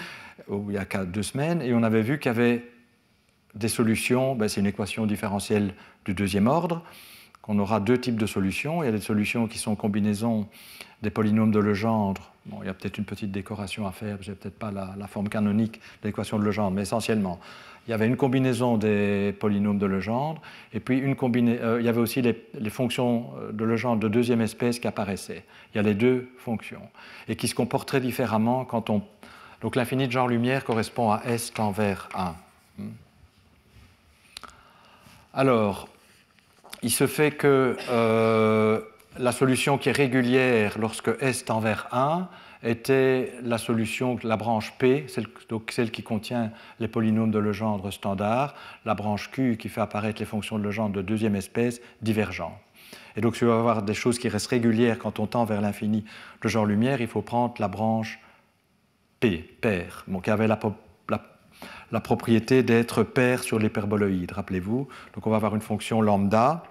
ou il y a 2 semaines, et on avait vu qu'il y avait des solutions, c'est une équation différentielle du deuxième ordre, qu'on aura deux types de solutions. Il y a des solutions qui sont combinaisons des polynômes de Legendre. Bon, il y a peut-être une petite décoration à faire, je n'ai peut-être pas la forme canonique de l'équation de Legendre, mais essentiellement, il y avait une combinaison des polynômes de Legendre, et puis il y avait aussi les fonctions de Legendre de deuxième espèce qui apparaissaient. Il y a les deux fonctions, et qui se comportent très différemment quand on... Donc l'infini de genre-lumière correspond à S tend vers 1. Alors, il se fait que la solution qui est régulière lorsque S tend vers 1 était la solution, la branche P, donc celle qui contient les polynômes de Legendre standard, la branche Q qui fait apparaître les fonctions de Legendre de deuxième espèce divergentes. Et donc, si on va avoir des choses qui restent régulières quand on tend vers l'infini de genre-lumière, il faut prendre la branche P, paire, qui avait la propriété d'être paire sur l'hyperboloïde, rappelez-vous. Donc, on va avoir une fonction lambda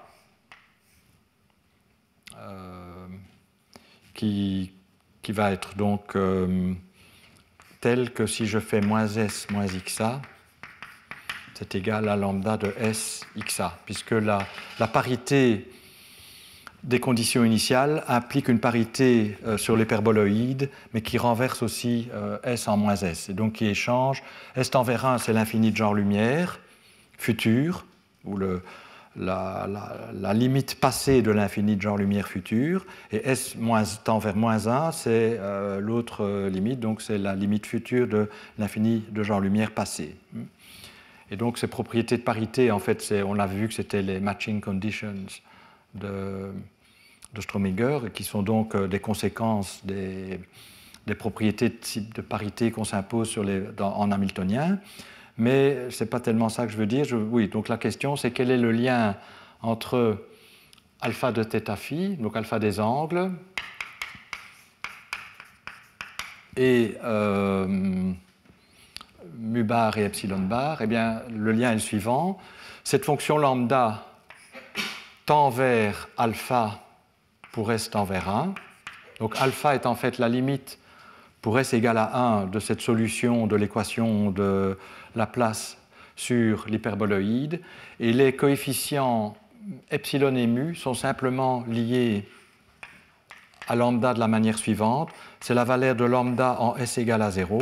qui va être donc telle que si je fais moins S moins XA, c'est égal à lambda de S XA, puisque la parité des conditions initiales implique une parité sur l'hyperboloïde, mais qui renverse aussi S en moins S, et donc qui échange. S tend vers 1, c'est l'infini de genre-lumière futur, ou la limite passée de l'infini de genre-lumière futur, et S tend vers moins 1, c'est l'autre limite, donc c'est la limite future de l'infini de genre-lumière passé. Et donc ces propriétés de parité, en fait, on a vu que c'était les matching conditions de Strominger, qui sont donc des conséquences des propriétés de parité qu'on s'impose en hamiltonien. Mais ce n'est pas tellement ça que je veux dire. Oui, donc la question, c'est quel est le lien entre alpha de θ phi, donc alpha des angles, et mu bar et epsilon bar. Eh bien, le lien est le suivant. Cette fonction lambda tend vers alpha pour S tend vers 1. Donc alpha est en fait la limite pour S égale à 1 de cette solution de l'équation de Laplace sur l'hyperboloïde. Et les coefficients epsilon et mu sont simplement liés à lambda de la manière suivante. C'est la valeur de lambda en S égale à 0.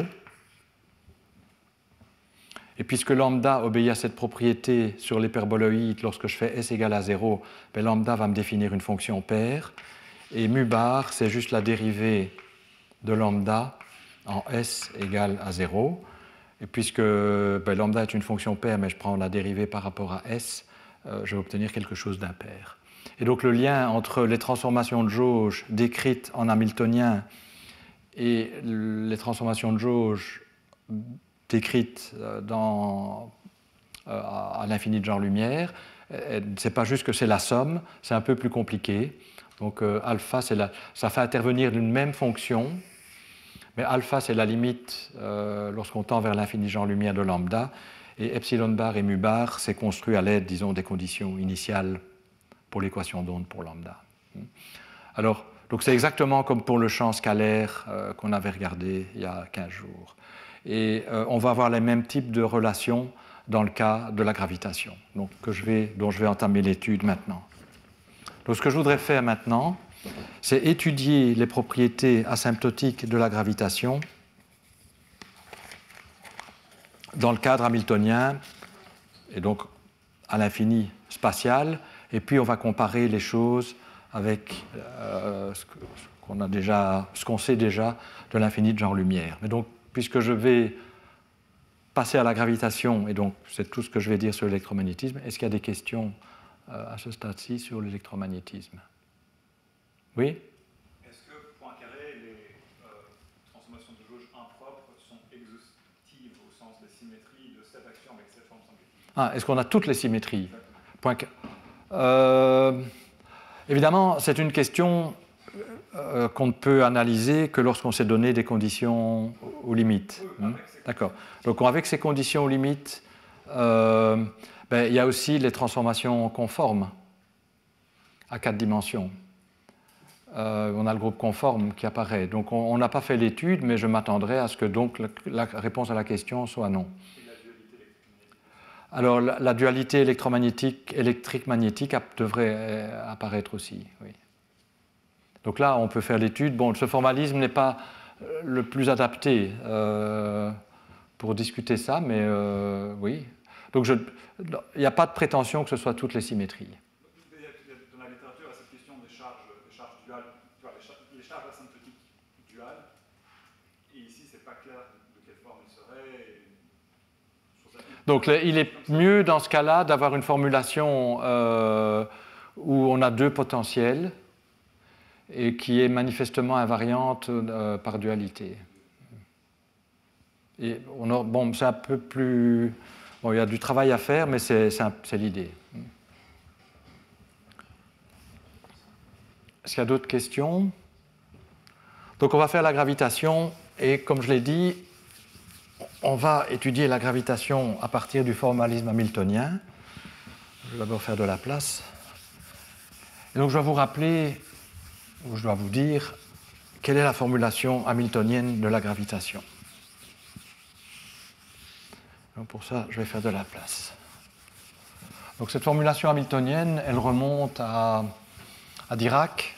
Et puisque lambda obéit à cette propriété sur l'hyperboloïde, lorsque je fais S égale à 0, ben lambda va me définir une fonction paire. Et mu bar, c'est juste la dérivée de lambda en S égale à 0. Et puisque lambda est une fonction paire, mais je prends la dérivée par rapport à S, je vais obtenir quelque chose d'impair. Et donc le lien entre les transformations de jauge décrites en hamiltonien et les transformations de jauge décrites à l'infini de genre-lumière, ce n'est pas juste que c'est la somme, c'est un peu plus compliqué. Donc alpha, ça fait intervenir une même fonction, mais alpha, c'est la limite lorsqu'on tend vers l'infini genre-lumière de lambda, et epsilon bar et mu bar, c'est construit à l'aide, disons, des conditions initiales pour l'équation d'onde pour lambda. Alors, donc c'est exactement comme pour le champ scalaire qu'on avait regardé il y a 15 jours. Et on va avoir les mêmes types de relations dans le cas de la gravitation, donc, dont je vais entamer l'étude maintenant. Donc ce que je voudrais faire maintenant, c'est étudier les propriétés asymptotiques de la gravitation dans le cadre hamiltonien, et donc à l'infini spatial, et puis on va comparer les choses avec ce qu'on sait déjà de l'infini de genre-lumière. Mais donc, puisque je vais passer à la gravitation, et donc c'est tout ce que je vais dire sur l'électromagnétisme, est-ce qu'il y a des questions à ce stade-ci sur l'électromagnétisme? Oui? Est-ce que, Poincaré, les transformations de jauge impropres sont exhaustives au sens des symétries de cette action avec cette forme symbolique? Est-ce qu'on a toutes les symétries? Évidemment, c'est une question qu'on ne peut analyser que lorsqu'on s'est donné des conditions aux limites. Oui, d'accord. Donc avec ces conditions aux limites, il y a aussi les transformations conformes à 4 dimensions. On a le groupe conforme qui apparaît. Donc on n'a pas fait l'étude, mais je m'attendrai à ce que donc la réponse à la question soit non. Alors, la dualité électrique-magnétique devrait apparaître aussi, oui. Donc là, on peut faire l'étude. Bon, ce formalisme n'est pas le plus adapté pour discuter ça, mais oui. Donc, il n'y a pas de prétention que ce soit toutes les symétries. Dans la littérature, à cette question des charges duales, tu vois, les charges asymptotiques duales, et ici, c'est pas clair de quelle forme elles seraient. Donc, il est mieux dans ce cas-là d'avoir une formulation où on a deux potentiels et qui est manifestement invariante par dualité. Et bon, c'est un peu plus... Bon, il y a du travail à faire, mais c'est l'idée. Est-ce qu'il y a d'autres questions? Donc on va faire la gravitation, et comme je l'ai dit, on va étudier la gravitation à partir du formalisme hamiltonien. Je vais d'abord faire de la place. Et donc je dois vous rappeler, ou je dois vous dire, quelle est la formulation hamiltonienne de la gravitation. Donc pour ça, je vais faire de la place. Donc cette formulation hamiltonienne, elle remonte à Dirac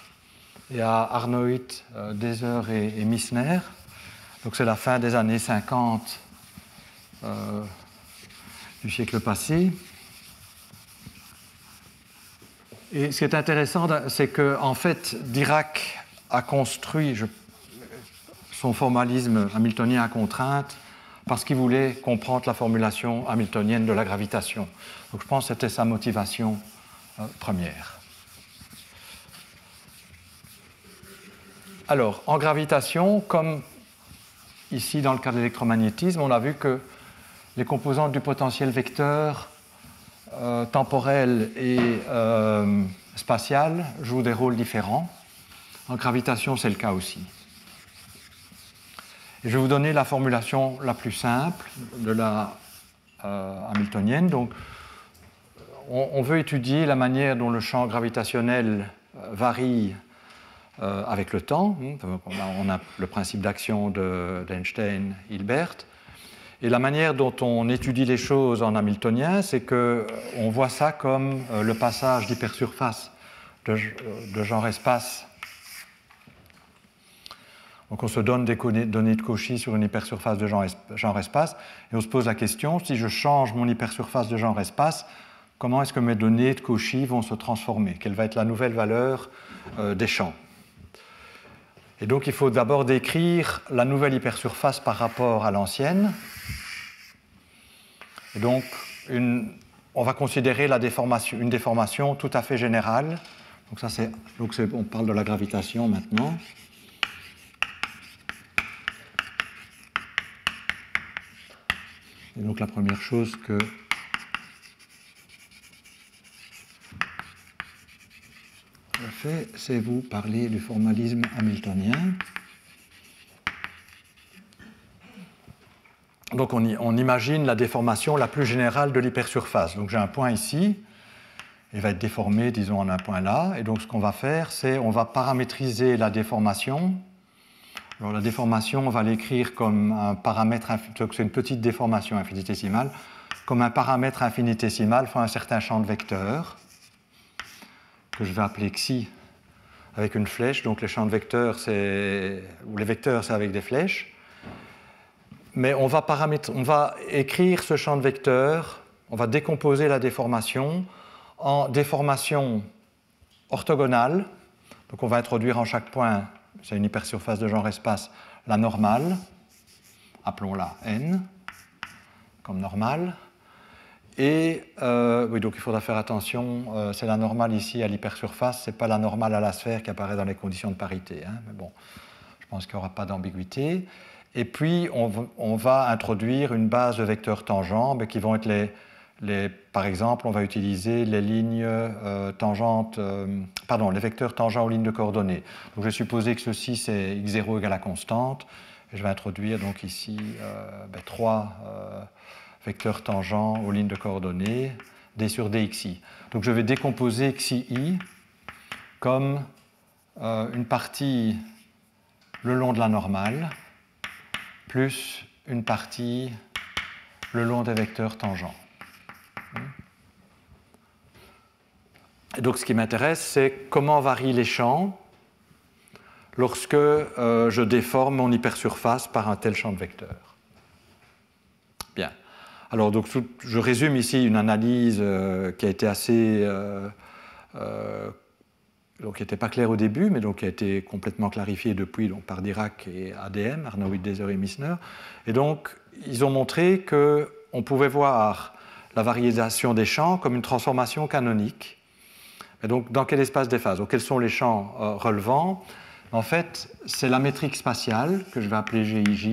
et à Arnold, Deser et Missner. Donc c'est la fin des années 50 du siècle passé. Et ce qui est intéressant, c'est qu'en fait, Dirac a construit son formalisme hamiltonien à contrainte parce qu'il voulait comprendre la formulation hamiltonienne de la gravitation. Donc je pense que c'était sa motivation première. Alors, en gravitation, comme ici dans le cas de l'électromagnétisme, on a vu que les composantes du potentiel vecteur temporel et spatial jouent des rôles différents. En gravitation, c'est le cas aussi. Et je vais vous donner la formulation la plus simple de la hamiltonienne. Donc, on veut étudier la manière dont le champ gravitationnel varie avec le temps. On a le principe d'action d'Einstein-Hilbert. Et la manière dont on étudie les choses en hamiltonien, c'est qu'on voit ça comme le passage d'hypersurface de genre-espace. Donc on se donne des données de Cauchy sur une hypersurface de genre-espace, et on se pose la question, si je change mon hypersurface de genre-espace, comment est-ce que mes données de Cauchy vont se transformer? Quelle va être la nouvelle valeur des champs? Et donc il faut d'abord décrire la nouvelle hypersurface par rapport à l'ancienne. Et donc on va considérer une déformation tout à fait générale. Donc on parle de la gravitation maintenant. Et donc la première chose que je fais, c'est vous parler du formalisme hamiltonien. Donc on imagine la déformation la plus générale de l'hypersurface. Donc j'ai un point ici, il va être déformé, disons, en un point là. Et donc ce qu'on va faire, c'est on va paramétriser la déformation. Alors la déformation, on va l'écrire comme un paramètre, c'est une petite déformation infinitésimale, comme un paramètre infinitésimal fois un certain champ de vecteurs, que je vais appeler xi, avec une flèche. Donc les champs de vecteurs, ou les vecteurs, c'est avec des flèches. Mais on va écrire ce champ de vecteurs, on va décomposer la déformation en déformation orthogonale. Donc on va introduire en chaque point, c'est une hypersurface de genre-espace, la normale, appelons-la n, comme normale. Et oui, donc il faudra faire attention, c'est la normale ici à l'hypersurface, ce n'est pas la normale à la sphère qui apparaît dans les conditions de parité. Hein, mais bon, je pense qu'il n'y aura pas d'ambiguïté. Et puis, on va introduire une base de vecteurs tangents qui vont être par exemple, on va utiliser les lignes tangentes, les vecteurs tangents aux lignes de coordonnées. Donc, je vais supposer que ceci, c'est x0 égale à constante. Et je vais introduire donc ici 3 vecteurs tangents aux lignes de coordonnées, d sur dxi. Donc, je vais décomposer xi comme une partie le long de la normale, plus une partie le long des vecteurs tangents. Et donc ce qui m'intéresse, c'est comment varient les champs lorsque je déforme mon hypersurface par un tel champ de vecteurs. Bien. Alors, donc, je résume ici une analyse qui a été assez... donc, qui n'était pas claire au début, mais donc, qui a été complètement clarifiée depuis donc, par Dirac et ADM, Arnold, Deser et Missner. Et donc, ils ont montré qu'on pouvait voir la variation des champs comme une transformation canonique. Et donc, dans quel espace des phases? Donc, quels sont les champs relevants? En fait, c'est la métrique spatiale, que je vais appeler GIJ,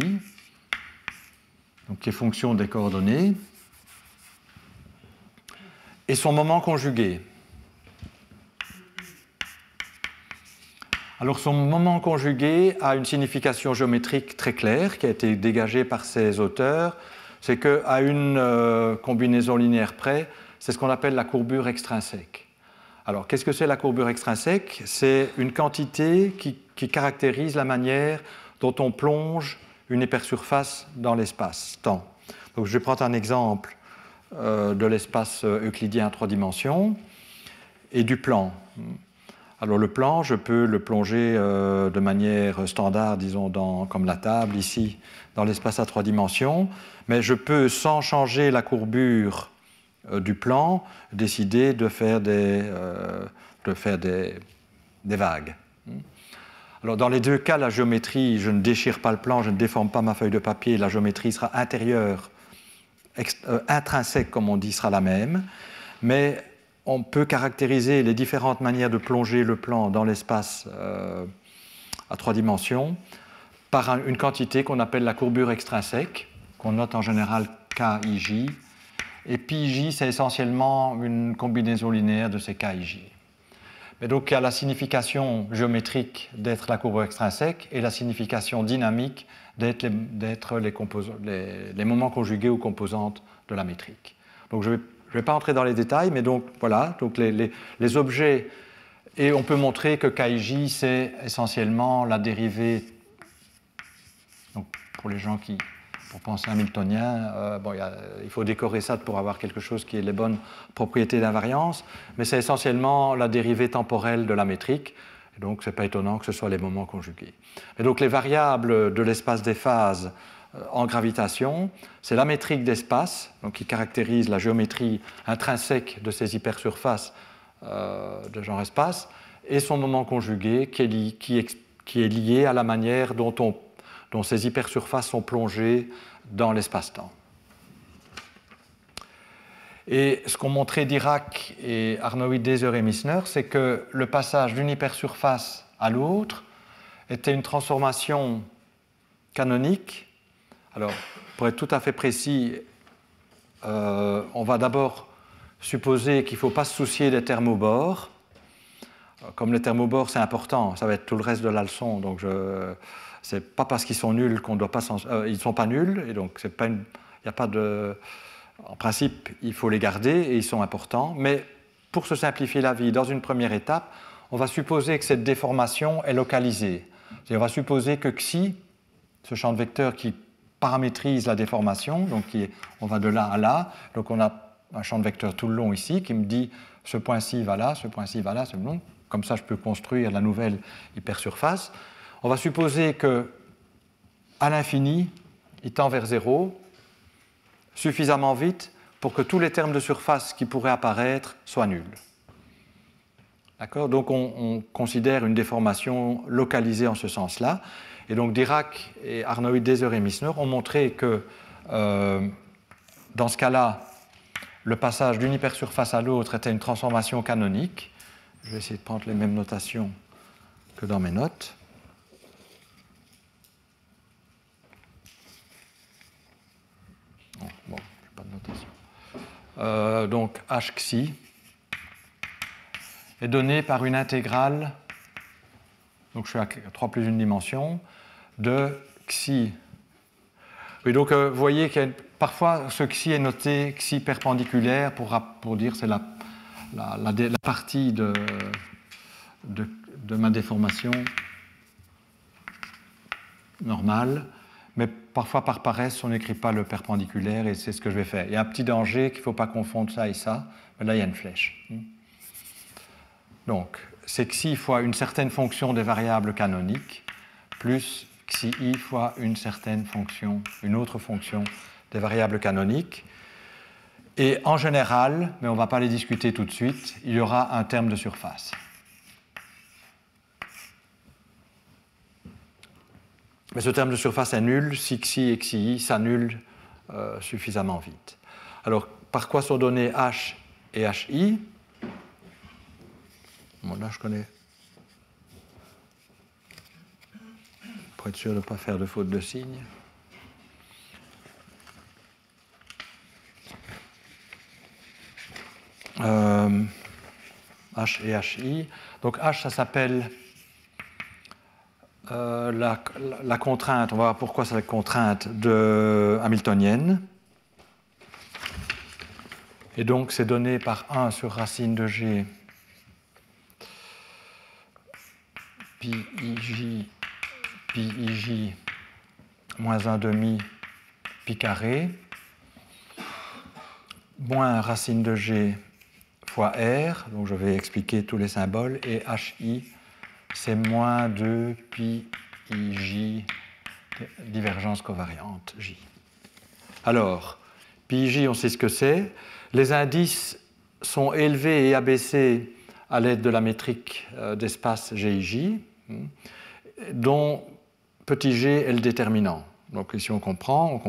donc qui est fonction des coordonnées, et son moment conjugué. Alors, son moment conjugué a une signification géométrique très claire, qui a été dégagée par ces auteurs, c'est qu'à une combinaison linéaire près, c'est ce qu'on appelle la courbure extrinsèque. Alors, qu'est-ce que c'est la courbure extrinsèque? C'est une quantité qui caractérise la manière dont on plonge une hypersurface dans l'espace-temps. Donc, je vais prendre un exemple de l'espace euclidien à 3 dimensions et du plan. Alors, le plan, je peux le plonger de manière standard, disons, comme la table ici, dans l'espace à 3 dimensions, mais je peux, sans changer la courbure du plan, décider de faire des vagues. Alors, dans les deux cas, la géométrie, je ne déchire pas le plan, je ne déforme pas ma feuille de papier, la géométrie sera intérieure, intrinsèque, comme on dit, sera la même, mais on peut caractériser les différentes manières de plonger le plan dans l'espace à 3 dimensions par une quantité qu'on appelle la courbure extrinsèque, qu'on note en général KIJ, et PIJ, c'est essentiellement une combinaison linéaire de ces KIJ. Mais donc, il y a la signification géométrique d'être la courbure extrinsèque et la signification dynamique d'être les moments conjugués ou composantes de la métrique. Donc, je ne vais pas entrer dans les détails, mais donc, voilà, donc les objets, et on peut montrer que KIJ, c'est essentiellement la dérivée, donc, pour les gens qui... Pour penser hamiltonien, il faut décorer ça pour avoir quelque chose qui ait les bonnes propriétés d'invariance, mais c'est essentiellement la dérivée temporelle de la métrique, et donc ce n'est pas étonnant que ce soit les moments conjugués. Et donc les variables de l'espace des phases en gravitation, c'est la métrique d'espace, donc qui caractérise la géométrie intrinsèque de ces hypersurfaces de genre espace, et son moment conjugué qui est lié à la manière dont ces hypersurfaces sont plongées dans l'espace-temps. Et ce qu'ont montré Dirac et Arnold, Deser et Missner, c'est que le passage d'une hypersurface à l'autre était une transformation canonique. Alors, pour être tout à fait précis, on va d'abord supposer qu'il ne faut pas se soucier des thermobores. Comme les thermobores, c'est important, ça va être tout le reste de la leçon, donc c'est pas parce qu'ils sont nuls qu'on doit pas ils ne sont pas nuls, et donc il n'y a pas de... En principe, il faut les garder, et ils sont importants, mais pour se simplifier la vie, dans une première étape, on va supposer que cette déformation est localisée. On va supposer que xi, ce champ de vecteurs qui paramétrise la déformation, donc on va de là à là, donc on a un champ de vecteurs tout le long ici, qui me dit ce point-ci va là, ce point-ci va là, c'est bon. Comme ça, je peux construire la nouvelle hypersurface. On va supposer qu'à l'infini, il tend vers 0, suffisamment vite pour que tous les termes de surface qui pourraient apparaître soient nuls. D'accord ? Donc, on considère une déformation localisée en ce sens-là. Et donc, Dirac et Arnold, Deser et Missner ont montré que, dans ce cas-là, le passage d'une hypersurface à l'autre était une transformation canonique. Je vais essayer de prendre les mêmes notations que dans mes notes. Bon, pas de notation. Donc, h xi est donné par une intégrale, donc je suis à 3 plus une dimension, de xi. Oui, donc vous voyez que parfois ce xi est noté xi perpendiculaire pour dire c'est la partie de ma déformation normale, mais parfois par paresse, on n'écrit pas le perpendiculaire et c'est ce que je vais faire. Il y a un petit danger qu'il ne faut pas confondre ça et ça, mais là il y a une flèche. Donc, c'est xi fois une certaine fonction des variables canoniques plus xi fois une certaine fonction, une autre fonction des variables canoniques. Et en général, mais on ne va pas les discuter tout de suite, il y aura un terme de surface. Mais ce terme de surface est nul si xi et xi s'annulent suffisamment vite. Alors, par quoi sont donnés h et hi? Bon, là, je connais. Pour être sûr de ne pas faire de faute de signe. H et hi. Donc H, ça s'appelle la contrainte, on va voir pourquoi c'est la contrainte hamiltonienne. Et donc c'est donné par 1 sur racine de g pi ij moins 1 demi pi carré moins racine de g fois r, donc je vais expliquer tous les symboles, et hi, c'est moins 2 pi ij, divergence covariante j. Alors, pi ij, on sait ce que c'est. Les indices sont élevés et abaissés à l'aide de la métrique d'espace gij, dont petit g est le déterminant. Donc ici on comprend.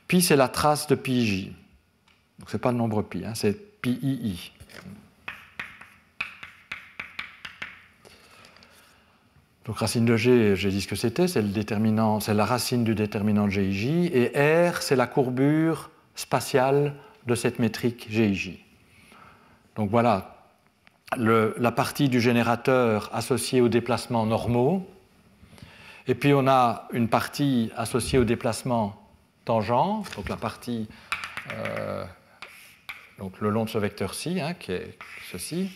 Pi, c'est la trace de pi ij. Donc ce n'est pas le nombre pi, hein, c'est pi ii. Donc racine de g, j'ai dit ce que c'était, c'est le déterminant, c'est la racine du déterminant de gij, et r, c'est la courbure spatiale de cette métrique gij. Donc voilà, la partie du générateur associée aux déplacements normaux, et puis on a une partie associée aux déplacements tangents, donc la partie donc le long de ce vecteur-ci, hein, qui est ceci.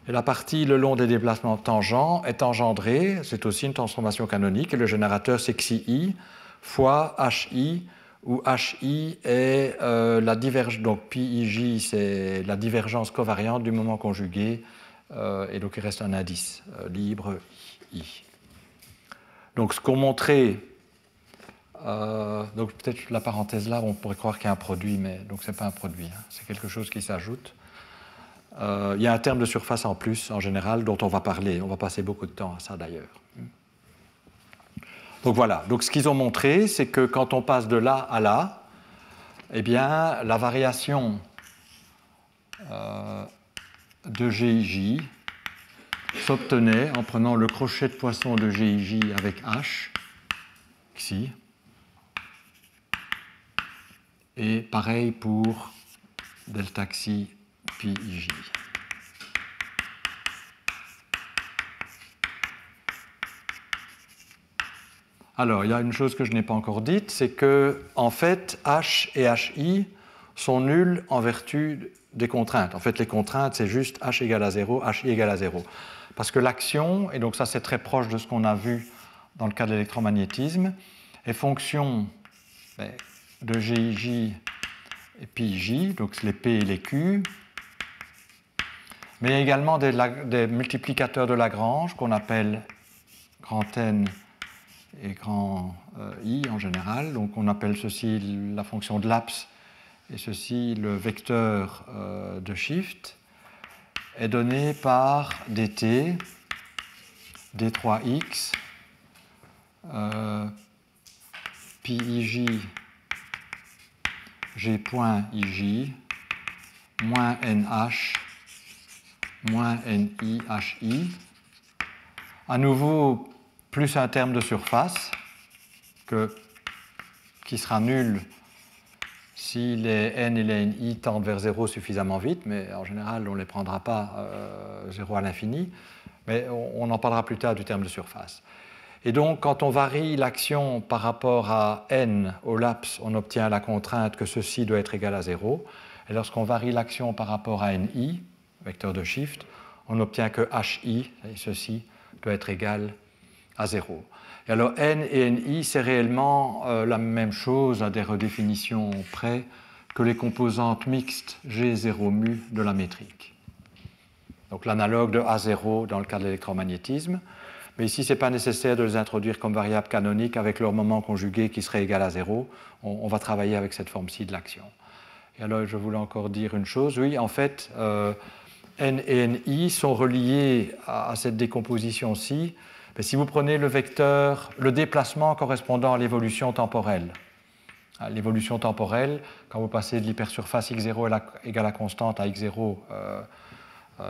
Et la partie le long des déplacements tangents est engendrée, c'est aussi une transformation canonique, et le générateur c'est xi fois hi, où hi est la divergence, donc pi ij c'est la divergence covariante du moment conjugué, et donc il reste un indice libre i. Donc ce qu'on montrait, donc peut-être la parenthèse là, on pourrait croire qu'il y a un produit, mais donc ce n'est pas un produit, hein, c'est quelque chose qui s'ajoute. Il y a un terme de surface en plus, en général, dont on va parler. On va passer beaucoup de temps à ça, d'ailleurs. Donc voilà. Donc ce qu'ils ont montré, c'est que quand on passe de là à là, eh bien, la variation de gij s'obtenait en prenant le crochet de Poisson de gij avec h, xi, et pareil pour delta xi pi ij. Alors, il y a une chose que je n'ai pas encore dite, c'est que, en fait, h et hi sont nuls en vertu des contraintes. En fait, les contraintes, c'est juste h égale à 0, hi égale à 0. Parce que l'action, et donc ça c'est très proche de ce qu'on a vu dans le cas de l'électromagnétisme, est fonction de gij et pi j, donc les p et les q, mais il y a également des multiplicateurs de Lagrange qu'on appelle grand N et grand I en général. Donc on appelle ceci la fonction de Laps et ceci le vecteur de shift, est donné par dt, d3x, pi ij, g point ij, moins nh, moins ni hi. À nouveau, plus un terme de surface qui sera nul si les n et les ni tendent vers 0 suffisamment vite, mais en général, on ne les prendra pas 0 à l'infini. Mais on en parlera plus tard du terme de surface. Et donc, quand on varie l'action par rapport à n au laps, on obtient la contrainte que ceci doit être égal à 0. Et lorsqu'on varie l'action par rapport à ni, vecteur de shift, on obtient que hi, et ceci, doit être égal à 0. Et alors n et ni, c'est réellement la même chose à des redéfinitions près que les composantes mixtes G0 mu de la métrique. Donc l'analogue de A0 dans le cas de l'électromagnétisme. Mais ici, ce n'est pas nécessaire de les introduire comme variables canoniques avec leur moment conjugué qui serait égal à 0. On va travailler avec cette forme-ci de l'action. Et alors, je voulais encore dire une chose. Oui, en fait, n et ni sont reliés à cette décomposition-ci. Mais si vous prenez le vecteur, le déplacement correspondant à l'évolution temporelle, l'évolution temporelle, quand vous passez de l'hypersurface x0 égale à constante à x0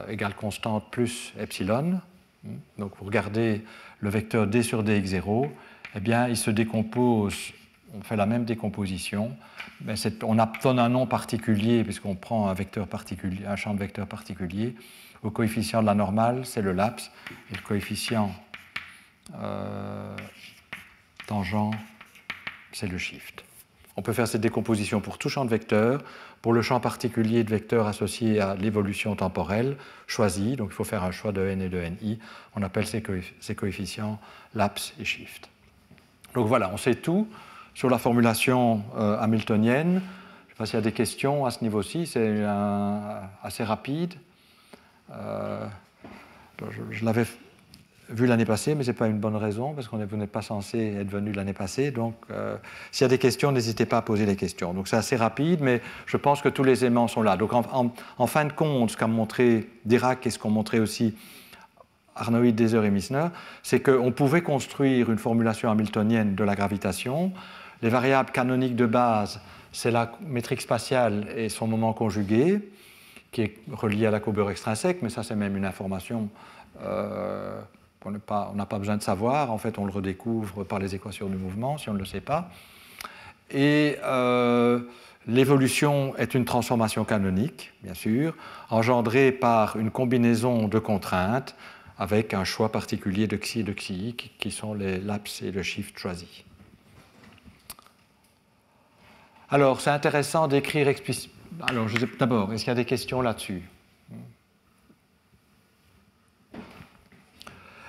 égale constante plus epsilon, donc vous regardez le vecteur d sur dx0, eh bien il se décompose, on fait la même décomposition, mais on donne un nom particulier puisqu'on prend un vecteur particulier, un champ de vecteurs particulier. Au coefficient de la normale, c'est le laps, et le coefficient tangent, c'est le shift. On peut faire cette décomposition pour tout champ de vecteurs, pour le champ particulier de vecteurs associé à l'évolution temporelle choisi, donc il faut faire un choix de n et de ni, on appelle ces coefficients laps et shift. Donc voilà, on sait tout sur la formulation hamiltonienne. Je ne sais pas s'il y a des questions à ce niveau-ci, c'est assez rapide. Je l'avais vu l'année passée, mais ce n'est pas une bonne raison, parce qu'on n'est pas censé être venu l'année passée. Donc, s'il y a des questions, n'hésitez pas à poser les questions. Donc, c'est assez rapide, mais je pense que tous les éléments sont là. Donc, en fin de compte, ce qu'a montré Dirac et ce qu'ont montré aussi Arnold, Deser et Misner, c'est qu'on pouvait construire une formulation hamiltonienne de la gravitation. Les variables canoniques de base, c'est la métrique spatiale et son moment conjugué, qui est relié à la courbure extrinsèque, mais ça, c'est même une information on n'a pas besoin de savoir, en fait on le redécouvre par les équations du mouvement si on ne le sait pas. Et l'évolution est une transformation canonique, bien sûr, engendrée par une combinaison de contraintes avec un choix particulier de xi et de xi qui sont les laps et le shift choisis. Alors c'est intéressant d'écrire explicitement. Alors d'abord, est-ce qu'il y a des questions là-dessus ?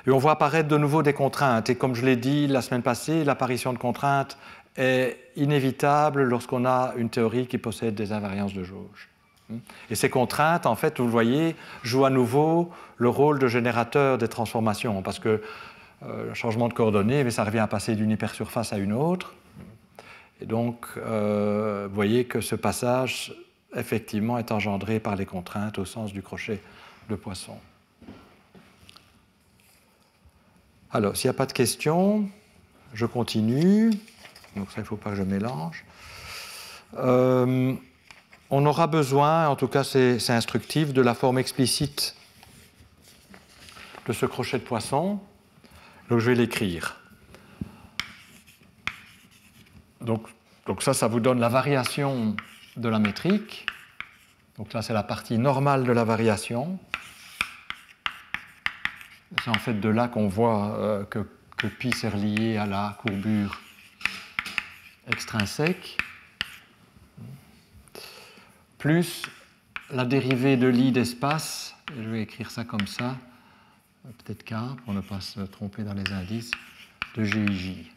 Et on voit apparaître de nouveau des contraintes. Et comme je l'ai dit la semaine passée, l'apparition de contraintes est inévitable lorsqu'on a une théorie qui possède des invariances de jauge. Et ces contraintes, en fait, vous le voyez, jouent à nouveau le rôle de générateur des transformations, parce que le changement de coordonnées, mais ça revient à passer d'une hypersurface à une autre. Et donc, vous voyez que ce passage, effectivement, est engendré par les contraintes au sens du crochet de Poisson. Alors, s'il n'y a pas de questions, je continue. Donc ça, il ne faut pas que je mélange. On aura besoin, en tout cas c'est instructif, de la forme explicite de ce crochet de Poisson. Donc je vais l'écrire. Donc ça vous donne la variation de la métrique. Donc là, c'est la partie normale de la variation. C'est en fait de là qu'on voit que pi est relié à la courbure extrinsèque, plus la dérivée de l'i d'espace, je vais écrire ça comme ça, peut-être K, pour ne pas se tromper dans les indices, de GIJ.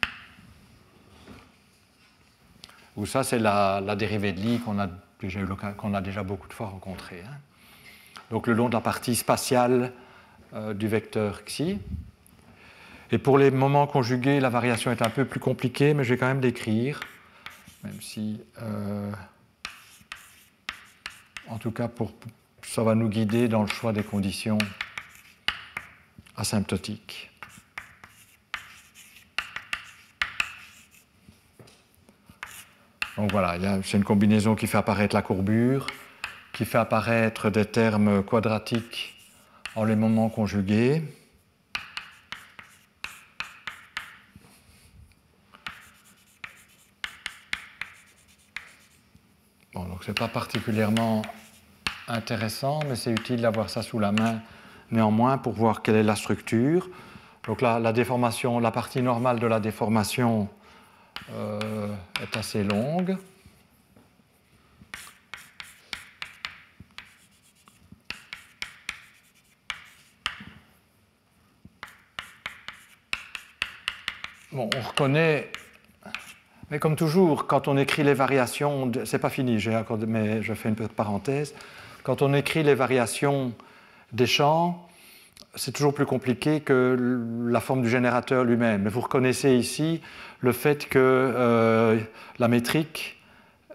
Ou ça, c'est la dérivée de l'i qu'on a déjà beaucoup de fois rencontrée. Hein. Donc le long de la partie spatiale du vecteur xi. Et pour les moments conjugués, la variation est un peu plus compliquée, mais je vais quand même l'écrire, même si, en tout cas, ça va nous guider dans le choix des conditions asymptotiques. Donc voilà, c'est une combinaison qui fait apparaître la courbure, qui fait apparaître des termes quadratiques en les moments conjugués. Bon, donc ce n'est pas particulièrement intéressant, mais c'est utile d'avoir ça sous la main néanmoins pour voir quelle est la structure. Donc là, la déformation, la partie normale de la déformation est assez longue. bon, on reconnaît, mais comme toujours, quand on écrit les variations, c'est pas fini, mais je fais une petite parenthèse, quand on écrit les variations des champs, c'est toujours plus compliqué que la forme du générateur lui-même. Mais vous reconnaissez ici le fait que la métrique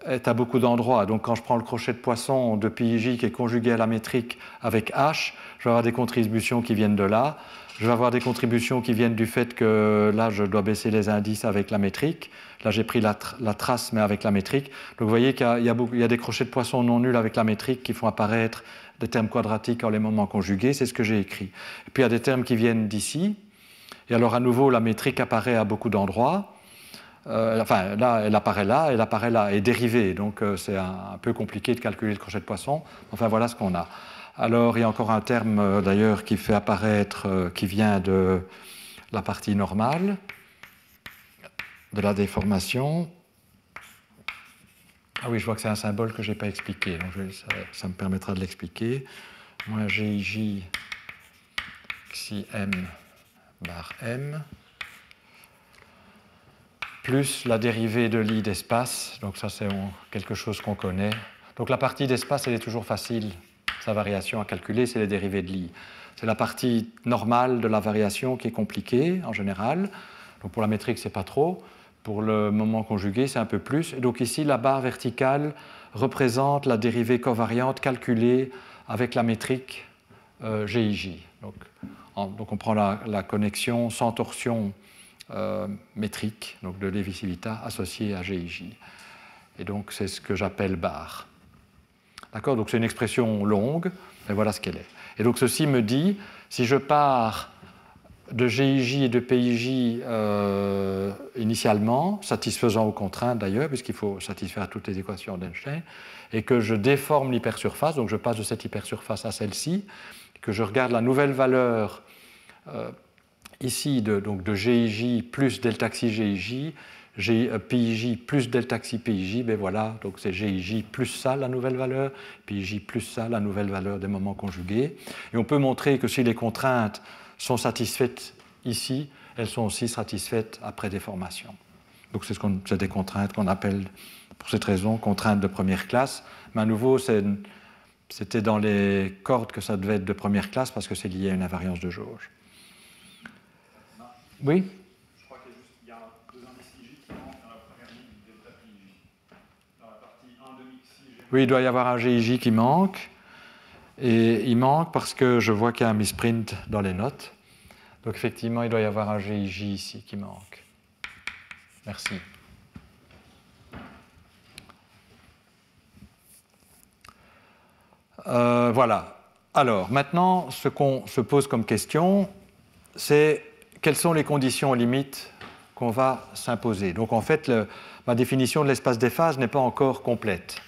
est à beaucoup d'endroits. Donc quand je prends le crochet de poisson de PIJ qui est conjugué à la métrique avec H, je vais avoir des contributions qui viennent de là. Je vais avoir des contributions qui viennent du fait que là, je dois baisser les indices avec la métrique. Là, j'ai pris la trace, mais avec la métrique. Donc vous voyez qu'il y a des crochets de poisson non nuls avec la métrique qui font apparaître des termes quadratiques en les moments conjugués. C'est ce que j'ai écrit. Et puis il y a des termes qui viennent d'ici. Et alors à nouveau, la métrique apparaît à beaucoup d'endroits. Enfin, là, elle apparaît là, et dérivée. Donc c'est un peu compliqué de calculer le crochet de poisson. Enfin, voilà ce qu'on a. Alors, il y a encore un terme, d'ailleurs, qui fait apparaître, qui vient de la partie normale, de la déformation. Ah oui, je vois que c'est un symbole que je n'ai pas expliqué, donc ça me permettra de l'expliquer. Moins GIJ xi m bar m, plus la dérivée de l'I d'espace, donc ça c'est quelque chose qu'on connaît. Donc la partie d'espace, elle est toujours facile. Sa variation à calculer, c'est les dérivées de l'I. C'est la partie normale de la variation qui est compliquée, en général. Donc pour la métrique, ce n'est pas trop. Pour le moment conjugué, c'est un peu plus. Et donc ici, la barre verticale représente la dérivée covariante calculée avec la métrique GIJ. Donc on prend la connexion sans torsion métrique, donc de Levi-Civita, associée à GIJ. Et donc c'est ce que j'appelle barre. D'accord ? Donc c'est une expression longue, mais voilà ce qu'elle est. Et donc ceci me dit, si je pars de GIJ et de PIJ initialement, satisfaisant aux contraintes d'ailleurs, puisqu'il faut satisfaire toutes les équations d'Einstein, et que je déforme l'hypersurface, donc je passe de cette hypersurface à celle-ci, que je regarde la nouvelle valeur ici de GIJ plus delta xi GIJ, PIJ plus delta xi PIJ, ben voilà, donc c'est GIJ plus ça la nouvelle valeur, PIJ plus ça la nouvelle valeur des moments conjugués. Et on peut montrer que si les contraintes sont satisfaites ici, elles sont aussi satisfaites après déformation. Donc c'est des contraintes qu'on appelle, pour cette raison, contraintes de première classe. Mais à nouveau, c'était dans les cordes que ça devait être de première classe parce que c'est lié à une invariance de jauge. Oui ? Je crois qu'il y a deux indices IJ qui manquent dans la première ligne du delta PIJ. Dans la partie 1 demi xi. Oui, il doit y avoir un GIJ qui manque. Et il manque parce que je vois qu'il y a un misprint dans les notes. Donc effectivement, il doit y avoir un GIJ ici qui manque. Merci. Voilà. Alors, maintenant, ce qu'on se pose comme question, c'est quelles sont les conditions limites qu'on va s'imposer. Donc en fait, ma définition de l'espace des phases n'est pas encore complète.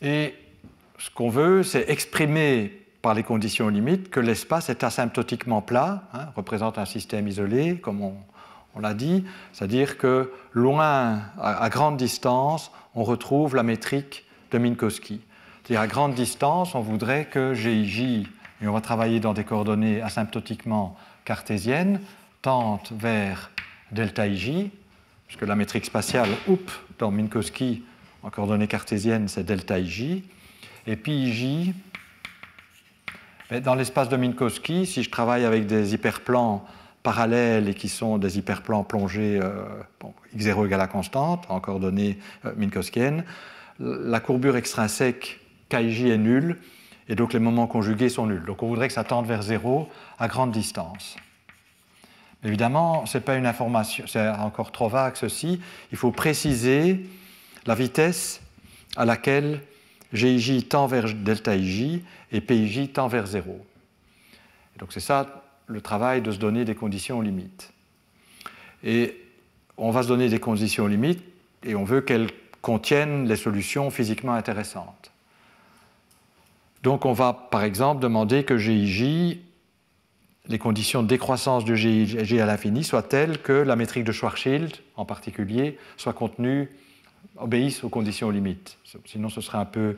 Et ce qu'on veut, c'est exprimer par les conditions limites que l'espace est asymptotiquement plat, représente un système isolé, comme on l'a dit, c'est-à-dire que loin, à grande distance, on retrouve la métrique de Minkowski. C'est-à-dire à grande distance, on voudrait que GIJ, et on va travailler dans des coordonnées asymptotiquement cartésiennes, tente vers delta IJ, puisque la métrique spatiale, dans Minkowski, en coordonnées cartésiennes, c'est delta IJ. Et PIJ, dans l'espace de Minkowski, si je travaille avec des hyperplans parallèles et qui sont des hyperplans plongés, x0 égale à constante, en coordonnées minkowskiennes, la courbure extrinsèque KIJ est nulle, et donc les moments conjugués sont nuls. Donc on voudrait que ça tende vers 0 à grande distance. Évidemment, ce n'est pas une information, c'est encore trop vague ceci, il faut préciser la vitesse à laquelle GIJ tend vers delta IJ et PIJ tend vers 0. Et donc c'est ça le travail de se donner des conditions limites. Et on va se donner des conditions limites et on veut qu'elles contiennent les solutions physiquement intéressantes. Donc on va par exemple demander que GIJ, les conditions de décroissance de GIJ à l'infini soient telles que la métrique de Schwarzschild en particulier soit contenue obéissent aux conditions limites. Sinon, ce serait un peu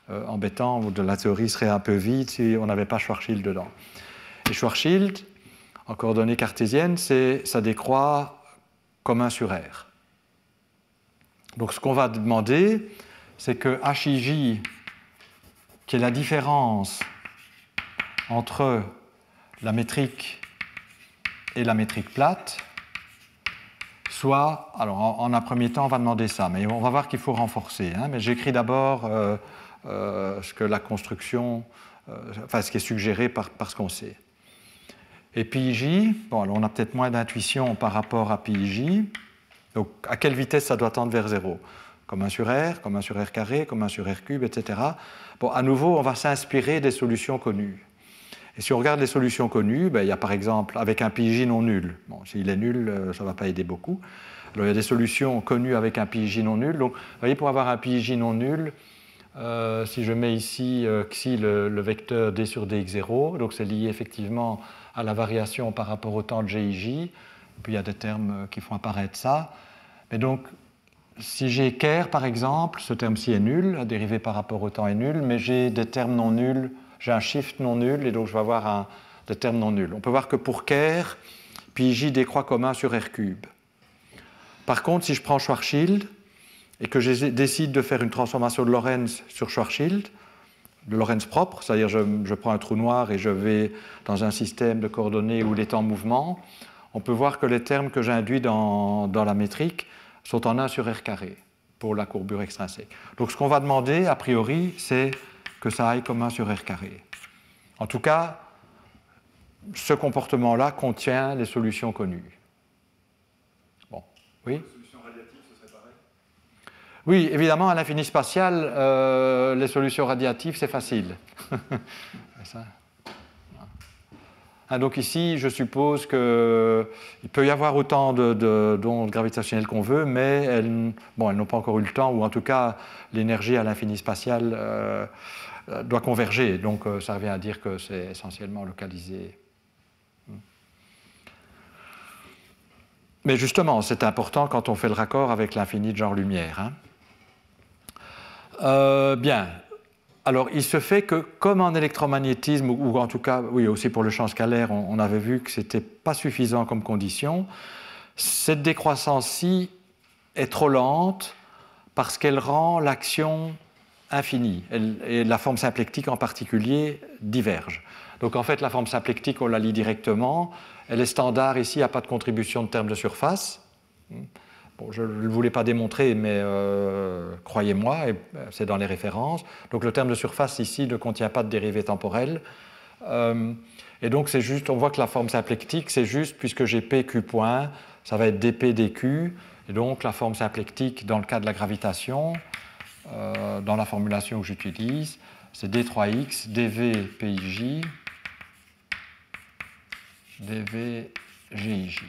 embêtant, ou la théorie serait un peu vide si on n'avait pas Schwarzschild dedans. Et Schwarzschild, en coordonnées cartésiennes, ça décroît comme 1 sur R. Donc ce qu'on va demander, c'est que HIJ, qui est la différence entre la métrique et la métrique plate, soit, alors en un premier temps on va demander ça, mais on va voir qu'il faut renforcer, hein, mais j'écris d'abord ce que la construction, enfin ce qui est suggéré par ce qu'on sait. Et PIJ, bon, alors on a peut-être moins d'intuition par rapport à PIJ, donc à quelle vitesse ça doit tendre vers 0 ? Comme 1 sur R, comme 1 sur R carré, comme 1 sur R cube, etc. Bon, à nouveau, on va s'inspirer des solutions connues. Et si on regarde les solutions connues, ben, il y a par exemple, avec un PIJ non nul, bon, s'il est nul, ça ne va pas aider beaucoup. Alors il y a des solutions connues avec un PIJ non nul. Donc, vous voyez, pour avoir un PIJ non nul, si je mets ici xi le vecteur d sur dx0, donc c'est lié effectivement à la variation par rapport au temps de GIJ, puis il y a des termes qui font apparaître ça. Mais donc, si j'ai Ker, par exemple, ce terme-ci est nul, la dérivée par rapport au temps est nulle, mais j'ai des termes non nuls, j'ai un shift non nul, et donc je vais avoir des termes non nuls. On peut voir que pour Ker, PIJ décroît comme 1 sur R cube. Par contre, si je prends Schwarzschild, et que je décide de faire une transformation de Lorentz sur Schwarzschild, de Lorentz propre, c'est-à-dire je prends un trou noir et je vais dans un système de coordonnées où il est en mouvement, on peut voir que les termes que j'induis dans la métrique sont en 1 sur R carré pour la courbure extrinsèque. Donc ce qu'on va demander, a priori, c'est que ça aille comme 1 sur R carré. En tout cas, ce comportement-là contient les solutions connues. Bon, oui ? Oui, évidemment, à l'infini spatial, les solutions radiatives, c'est facile. Ça. Donc ici, je suppose qu'il peut y avoir autant d'ondes gravitationnelles qu'on veut, mais elles n'ont pas encore eu le temps, ou en tout cas, l'énergie à l'infini spatial doit converger. Donc ça revient à dire que c'est essentiellement localisé. Mais justement, c'est important quand on fait le raccord avec l'infini de genre lumière. Hein. Bien. Alors, il se fait que, comme en électromagnétisme, ou en tout cas, oui, aussi pour le champ scalaire, on avait vu que ce n'était pas suffisant comme condition, cette décroissance-ci est trop lente parce qu'elle rend l'action infinie. Et la forme symplectique en particulier diverge. Donc, en fait, la forme symplectique, on la lit directement. Elle est standard ici, il n'y a pas de contribution de termes de surface. Bon, je ne le voulais pas démontrer, mais croyez-moi, c'est dans les références. Donc le terme de surface ici ne contient pas de dérivée temporelle. Et donc c'est juste, on voit que la forme symplectique, c'est juste, puisque j'ai PQ point, ça va être dP dQ. Et donc la forme symplectique, dans le cas de la gravitation, dans la formulation que j'utilise, c'est D3X, dV PIJ, dV GIJ.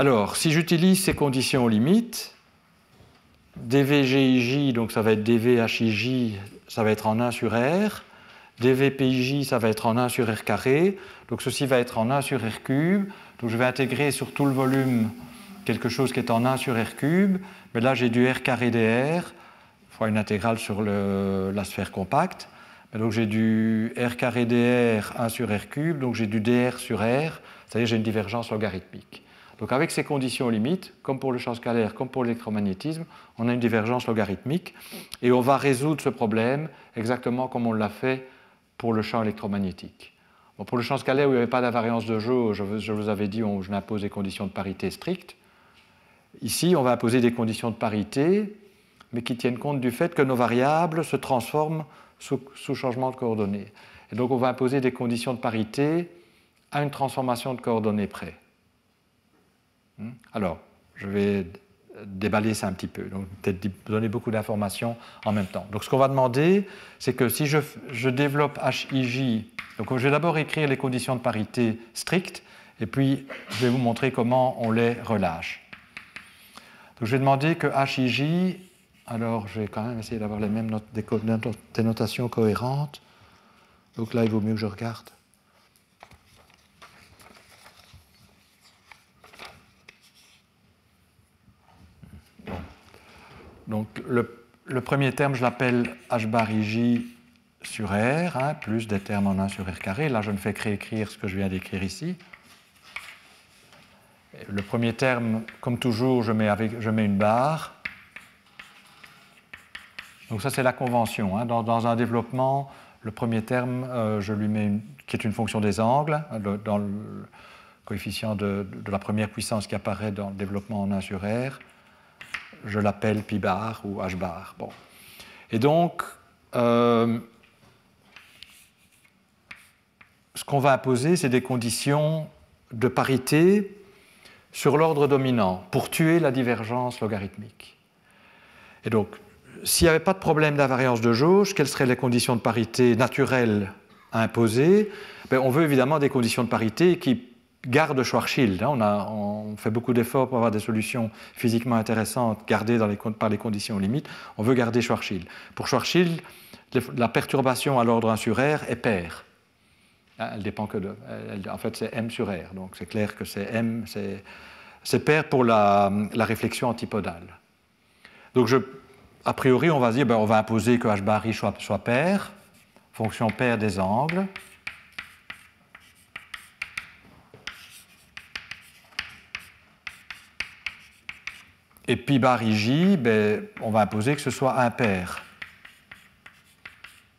Alors, si j'utilise ces conditions limites, dVGIJ, donc ça va être dVHIJ, ça va être en 1 sur R, dVPIJ, ça va être en 1 sur R carré, donc ceci va être en 1 sur R cube, donc je vais intégrer sur tout le volume quelque chose qui est en 1 sur R cube, mais là j'ai du R carré dr, fois une intégrale sur la sphère compacte, et donc j'ai du R carré dr 1 sur R cube, donc j'ai du dr sur R, c'est-à-dire j'ai une divergence logarithmique. Donc avec ces conditions limites, comme pour le champ scalaire, comme pour l'électromagnétisme, on a une divergence logarithmique et on va résoudre ce problème exactement comme on l'a fait pour le champ électromagnétique. Bon, pour le champ scalaire où il n'y avait pas d'invariance de jeu, je vous avais dit je n'impose des conditions de parité strictes. Ici, on va imposer des conditions de parité, mais qui tiennent compte du fait que nos variables se transforment sous changement de coordonnées. Et donc on va imposer des conditions de parité à une transformation de coordonnées près. Alors, je vais déballer ça un petit peu, donc peut-être donner beaucoup d'informations en même temps. Donc ce qu'on va demander, c'est que si je développe HIJ, donc je vais d'abord écrire les conditions de parité strictes, et puis je vais vous montrer comment on les relâche. Donc je vais demander que HIJ, alors je vais quand même essayer d'avoir les mêmes des notations cohérentes, donc là il vaut mieux que je regarde. Donc le premier terme, je l'appelle h bar ij sur R, hein, plus des termes en 1 sur R carré. Là, je ne fais que réécrire ce que je viens d'écrire ici. Et le premier terme, comme toujours, je mets une barre. Donc ça, c'est la convention. Hein. Dans un développement, le premier terme, je lui mets qui est une fonction des angles, dans le coefficient de la première puissance qui apparaît dans le développement en 1 sur R. Je l'appelle pi bar ou h bar. Bon. Et donc, ce qu'on va imposer, c'est des conditions de parité sur l'ordre dominant pour tuer la divergence logarithmique. Et donc, s'il n'y avait pas de problème d'invariance de jauge, quelles seraient les conditions de parité naturelles à imposer? On veut évidemment des conditions de parité qui gardent Schwarzschild. On fait beaucoup d'efforts pour avoir des solutions physiquement intéressantes gardées par les conditions limites. On veut garder Schwarzschild. Pour Schwarzschild, la perturbation à l'ordre 1 sur R est paire. Elle dépend que de. En fait, c'est M sur R. Donc c'est clair que c'est M, c'est paire pour la réflexion antipodale. Donc a priori, on va se dire, on va imposer que h bar i soit paire, fonction paire des angles. Et pi bar ij, on va imposer que ce soit impair.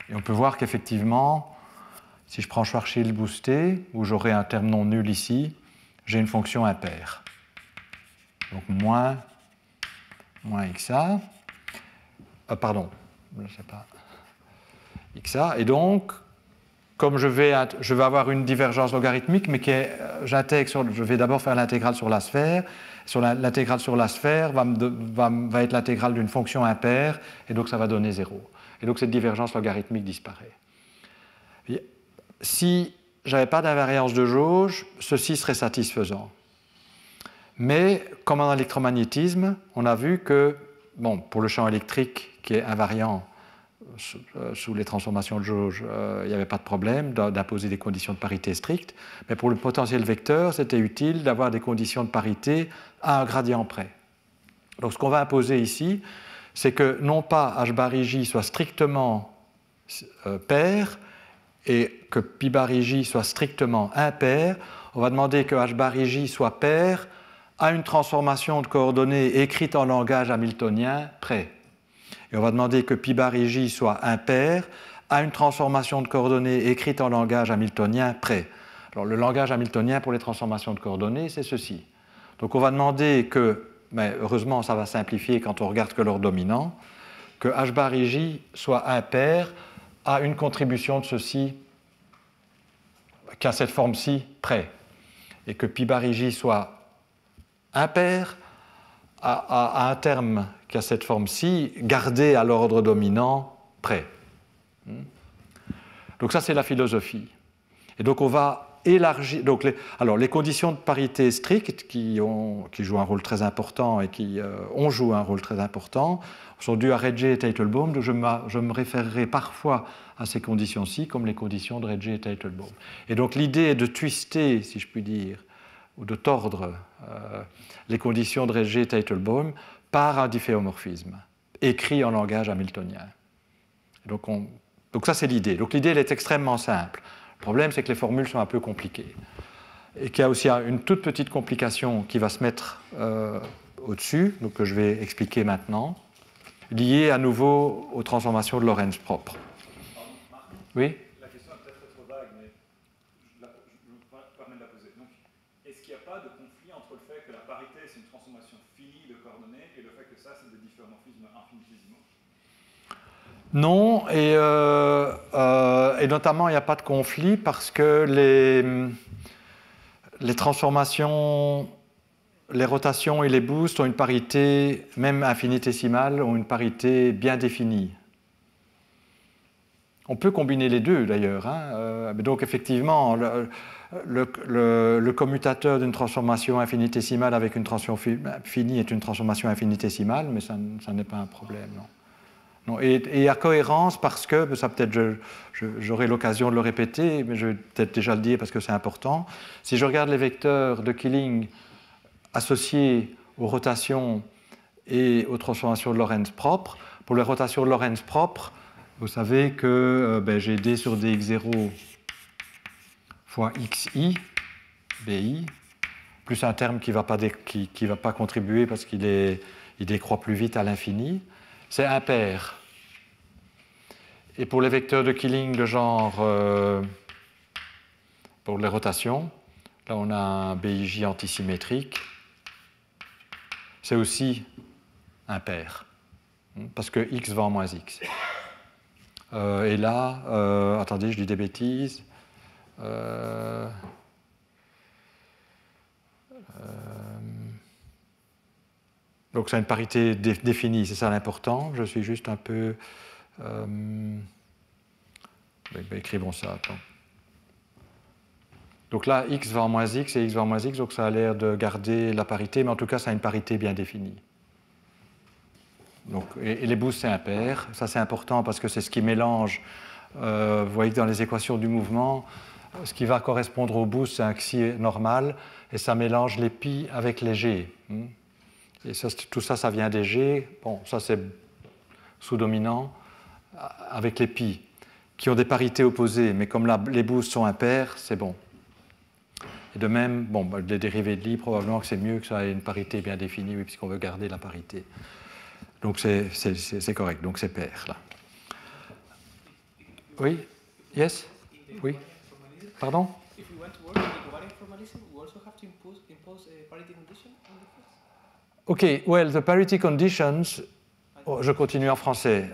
Et on peut voir qu'effectivement, si je prends Schwarzschild boosté, où j'aurai un terme non nul ici, j'ai une fonction impaire. Donc moins xa. Pardon, je ne sais pas. xa. Et donc, comme je vais avoir une divergence logarithmique, mais je vais d'abord faire l'intégrale sur la sphère. L'intégrale sur la sphère va être l'intégrale d'une fonction impaire, et donc ça va donner 0. Et donc cette divergence logarithmique disparaît. Et si je n'avais pas d'invariance de jauge, ceci serait satisfaisant. Mais comme en électromagnétisme, on a vu que, pour le champ électrique qui est invariant sous les transformations de jauge, il n'y avait pas de problème d'imposer des conditions de parité strictes, mais pour le potentiel vecteur, c'était utile d'avoir des conditions de parité à un gradient près. Donc ce qu'on va imposer ici, c'est que non pas h bar ij soit strictement paire et que pi bar ij soit strictement impair, on va demander que h bar ij soit paire à une transformation de coordonnées écrite en langage hamiltonien près. Et on va demander que pi bar ij soit impair à une transformation de coordonnées écrite en langage hamiltonien près. Alors le langage hamiltonien pour les transformations de coordonnées, c'est ceci. Donc on va demander que, mais heureusement ça va simplifier quand on regarde que l'ordre dominant, que h bar ij soit impair à une contribution de ceci qu'à cette forme-ci près. Et que pi bar ij soit impair à un terme qui a cette forme-ci, gardé à l'ordre dominant près. Donc ça, c'est la philosophie. Et donc on va élargir. Donc les conditions de parité strictes qui jouent un rôle très important et qui ont joué un rôle très important sont dues à Rege et Teitelbaum. Donc je me référerai parfois à ces conditions-ci comme les conditions de Rege et Teitelbaum. Et donc l'idée est de twister, si je puis dire, ou de tordre les conditions de Rege et Teitelbaum par un difféomorphisme, écrit en langage hamiltonien. Donc ça, c'est l'idée. Donc l'idée, elle est extrêmement simple. Le problème, c'est que les formules sont un peu compliquées. Et qu'il y a aussi une toute petite complication qui va se mettre au-dessus, donc que je vais expliquer maintenant, liée à nouveau aux transformations de Lorentz propres. Oui ? La question est peut-être trop vague, mais je me permets de la poser. Donc, est-ce qu'il n'y a pas de conflit entre le fait que la parité, c'est une transformation finie de coordonnées, et le fait que ça, c'est des difféomorphismes infinitésimaux? Non, et notamment, il n'y a pas de conflit parce que les transformations, les rotations et les boosts ont une parité, même infinitésimale, ont une parité bien définie. On peut combiner les deux, d'ailleurs. Donc, effectivement, le commutateur d'une transformation infinitésimale avec une transformation finie est une transformation infinitésimale, mais ça n'est pas un problème, non. Non, et à cohérence, parce que, ça peut-être j'aurai l'occasion de le répéter, mais je vais peut-être déjà le dire parce que c'est important, si je regarde les vecteurs de Killing associés aux rotations et aux transformations de Lorentz propres. Pour les rotations de Lorentz propres, vous savez que j'ai d sur dx0 fois xi, bi, plus un terme qui ne va pas contribuer parce qu'il décroît plus vite à l'infini. C'est impair. Et pour les vecteurs de Killing de genre, pour les rotations, là on a un BIJ antisymétrique. C'est aussi impair, parce que x va en moins x. Et là, attendez, je dis des bêtises. Donc c'est une parité définie, c'est ça l'important. Je suis juste un peu... écrivons ça, attends. Donc là, x va en moins x et x va en moins x, donc ça a l'air de garder la parité, mais en tout cas, ça a une parité bien définie. Donc, et les boosts, c'est impair. Ça, c'est important parce que c'est ce qui mélange. Vous voyez que dans les équations du mouvement, ce qui va correspondre au boost, c'est un xi normal, et ça mélange les pi avec les g. Et ça, tout ça, ça vient des g. Bon, ça, c'est sous-dominant avec les pi, qui ont des parités opposées, mais comme les boosts sont impairs, c'est bon. Et de même, les dérivés de Lie, probablement que c'est mieux que ça ait une parité bien définie, oui, puisqu'on veut garder la parité. Donc c'est correct, donc c'est pair, là. Oui? Yes? Oui? Pardon? OK, well, the parity conditions... Oh, je continue en français.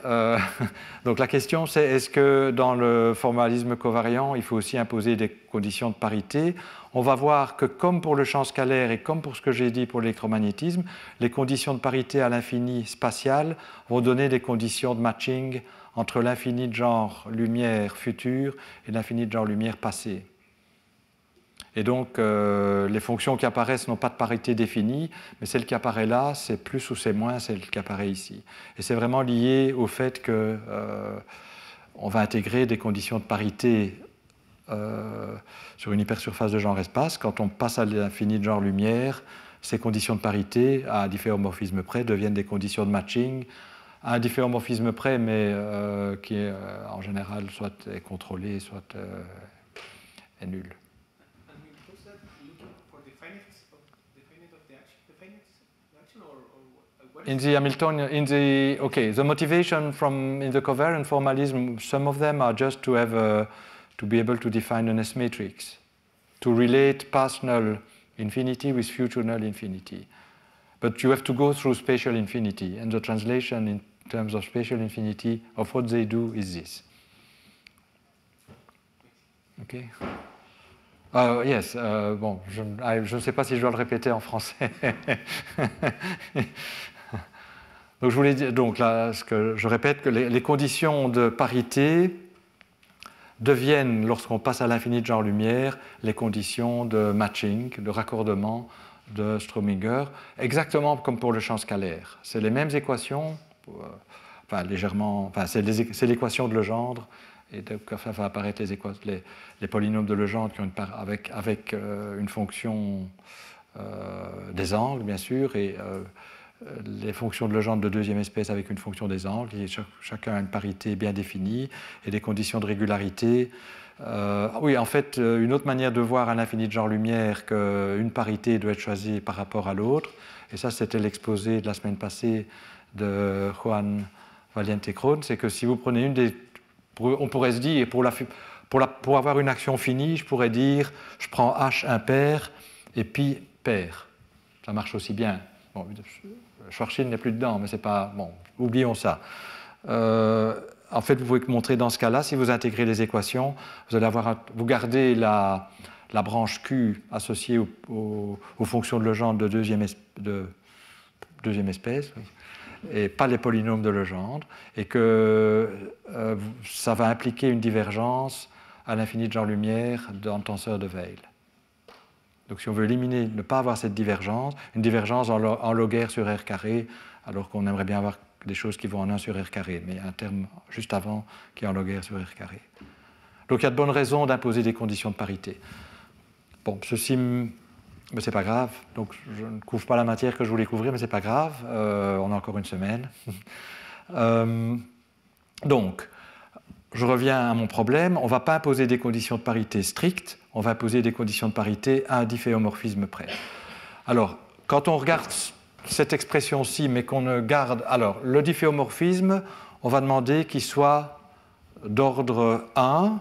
Donc la question c'est, est-ce que dans le formalisme covariant, il faut aussi imposer des conditions de parité? On va voir que comme pour le champ scalaire et comme pour ce que j'ai dit pour l'électromagnétisme, les conditions de parité à l'infini spatial vont donner des conditions de matching entre l'infini de genre lumière future et l'infini de genre lumière passée. Et donc, les fonctions qui apparaissent n'ont pas de parité définie, mais celle qui apparaît là, c'est plus ou c'est moins celle qui apparaît ici. Et c'est vraiment lié au fait qu'on va intégrer des conditions de parité sur une hypersurface de genre espace. Quand on passe à l'infini de genre lumière, ces conditions de parité, à un difféomorphisme près, deviennent des conditions de matching, à un difféomorphisme près, mais qui est en général soit est contrôlé, soit est nul. In the Hamiltonian, the motivation in the covariant formalism, some of them are just to have to be able to define an S matrix, to relate past null infinity with future null infinity. But you have to go through spatial infinity, and the translation in terms of spatial infinity of what they do is this. Okay. Yes, bon, je ne sais pas si je dois le répéter en français. Donc, je voulais dire, donc là, je répète que les conditions de parité deviennent, lorsqu'on passe à l'infini de genre lumière, les conditions de matching, de raccordement de Strominger, exactement comme pour le champ scalaire. C'est les mêmes équations, c'est l'équation de Legendre, et donc ça va apparaître les polynômes de Legendre qui ont avec une fonction des angles, bien sûr, et les fonctions de Legendre de deuxième espèce avec une fonction des angles, qui chacun a une parité bien définie, et des conditions de régularité. Oui, en fait, une autre manière de voir à l'infini de genre lumière qu'une parité doit être choisie par rapport à l'autre, et ça c'était l'exposé de la semaine passée de Juan Valiente-Krohn, c'est que si vous prenez on pourrait se dire, pour avoir une action finie, je pourrais dire, je prends H impair et pi pair. Ça marche aussi bien. Bon, Schwarzschild n'est plus dedans, mais c'est pas... Bon, oublions ça. En fait, vous pouvez montrer dans ce cas-là, si vous intégrez les équations, vous gardez la branche Q associée aux fonctions de Legendre de deuxième espèce, et pas les polynômes de Legendre, et que ça va impliquer une divergence à l'infini de genre lumière dans le tenseur de Weil. Donc si on veut éliminer, ne pas avoir cette divergence, une divergence en log R sur R carré, alors qu'on aimerait bien avoir des choses qui vont en 1 sur R carré, mais un terme juste avant qui est en log R sur R carré. Donc il y a de bonnes raisons d'imposer des conditions de parité. Bon, ceci Mais c'est pas grave. Donc je ne couvre pas la matière que je voulais couvrir, mais c'est pas grave. On a encore une semaine. Donc, je reviens à mon problème. On ne va pas imposer des conditions de parité strictes. On va imposer des conditions de parité à un difféomorphisme près. Alors, quand on regarde cette expression-ci, mais qu'on ne garde... Alors, le difféomorphisme, on va demander qu'il soit d'ordre 1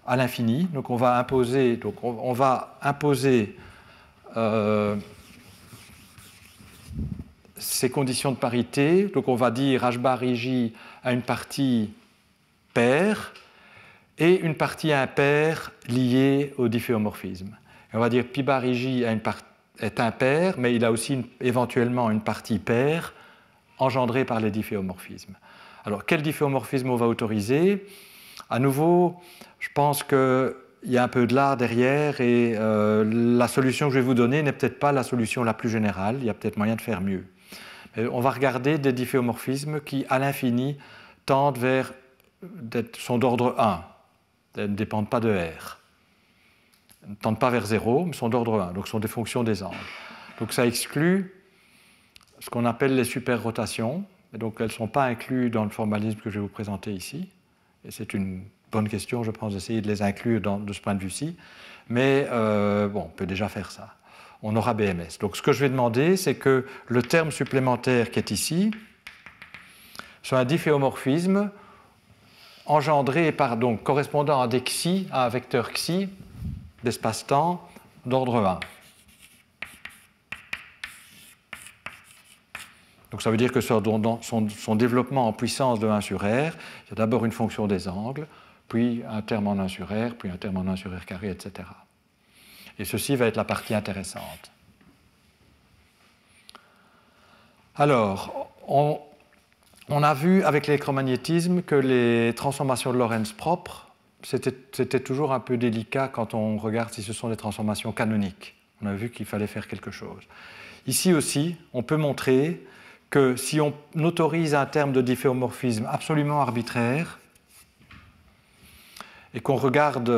à l'infini. Donc, on va imposer ces conditions de parité. Donc, on va dire H bar IJ à une partie paire et une partie impaire liée au difféomorphisme. Et on va dire pi bar IJ est impair, mais il a aussi éventuellement une partie paire engendrée par les difféomorphismes. Alors, quel difféomorphisme on va autoriser? À nouveau, je pense qu'il y a un peu de l'art derrière et la solution que je vais vous donner n'est peut-être pas la solution la plus générale, il y a peut-être moyen de faire mieux. Mais on va regarder des difféomorphismes qui, à l'infini, tendent vers sont d'ordre 1, elles ne dépendent pas de R. Elles ne tendent pas vers 0, mais sont d'ordre 1, donc sont des fonctions des angles. Donc ça exclut ce qu'on appelle les superrotations, et donc elles ne sont pas incluses dans le formalisme que je vais vous présenter ici. Et c'est une bonne question, je pense, d'essayer de les inclure de ce point de vue-ci. Mais bon, on peut déjà faire ça. On aura BMS. Donc ce que je vais demander, c'est que le terme supplémentaire qui est ici soit un difféomorphisme engendré par, donc, correspondant à des xi, à un vecteur xi d'espace-temps d'ordre 1. Donc ça veut dire que son développement en puissance de 1 sur R, il y a d'abord une fonction des angles, puis un terme en 1 sur R, puis un terme en 1 sur R carré, etc. Et ceci va être la partie intéressante. Alors, on a vu avec l'électromagnétisme que les transformations de Lorentz propres, c'était toujours un peu délicat quand on regarde si ce sont des transformations canoniques. On a vu qu'il fallait faire quelque chose. Ici aussi, on peut montrer que si on autorise un terme de difféomorphisme absolument arbitraire et qu'on regarde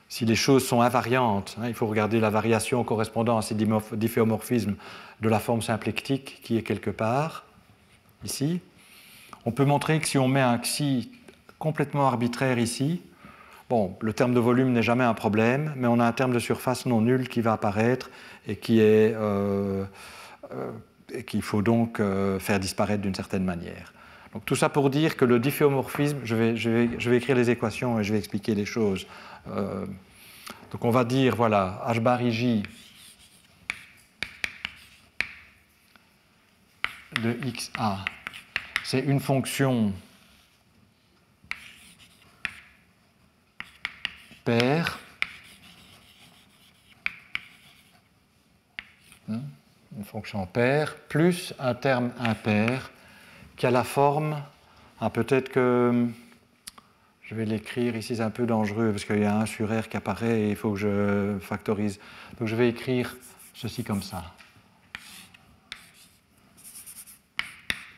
si les choses sont invariantes, il faut regarder la variation correspondant à ces difféomorphismes de la forme symplectique qui est quelque part, ici. On peut montrer que si on met un xi complètement arbitraire ici, bon, le terme de volume n'est jamais un problème, mais on a un terme de surface non nul qui va apparaître et qu'il faut donc faire disparaître d'une certaine manière. Donc tout ça pour dire que le difféomorphisme, je vais écrire les équations et je vais expliquer les choses. Donc on va dire, voilà, H bar IJ de XA, c'est une fonction paire, une fonction paire, plus un terme impair qui a la forme, peut-être que je vais l'écrire ici, c'est un peu dangereux parce qu'il y a 1 sur R qui apparaît et il faut que je factorise. Donc je vais écrire ceci comme ça.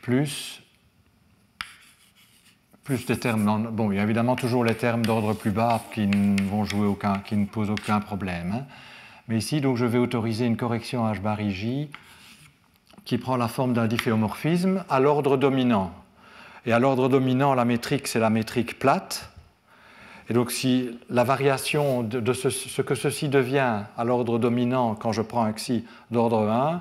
Plus des termes, bon, il y a évidemment toujours les termes d'ordre plus bas qui ne posent aucun problème. Mais ici, donc, je vais autoriser une correction H bar IJ qui prend la forme d'un difféomorphisme à l'ordre dominant. Et à l'ordre dominant, la métrique, c'est la métrique plate. Et donc, si la variation de ce que ceci devient à l'ordre dominant quand je prends un xi d'ordre 1,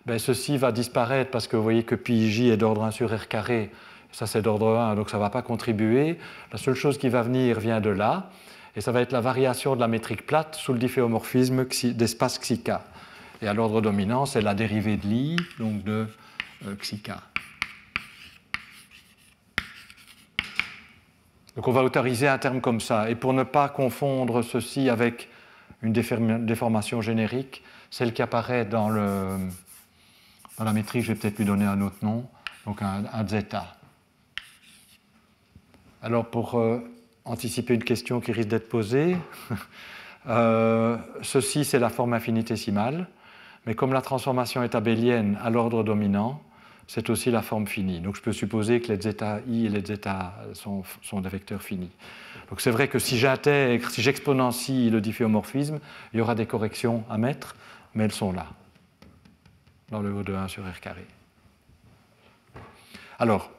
ben, ceci va disparaître parce que vous voyez que pi j est d'ordre 1 sur R carré. Ça, c'est d'ordre 1, donc ça ne va pas contribuer. La seule chose qui va venir vient de là, et ça va être la variation de la métrique plate sous le difféomorphisme d'espace xi k. Et à l'ordre dominant, c'est la dérivée de l'i, donc de xi k. Donc on va autoriser un terme comme ça. Et pour ne pas confondre ceci avec une déformation générique, celle qui apparaît dans la métrique, je vais peut-être lui donner un autre nom, donc un zeta. Alors, pour anticiper une question qui risque d'être posée, ceci, c'est la forme infinitésimale, mais comme la transformation est abélienne à l'ordre dominant, c'est aussi la forme finie. Donc je peux supposer que les zeta i et les zeta sont des vecteurs finis. Donc c'est vrai que si j'intègre, si j'exponentie le difféomorphisme, il y aura des corrections à mettre, mais elles sont là, dans le O de 1 sur R carré. Alors,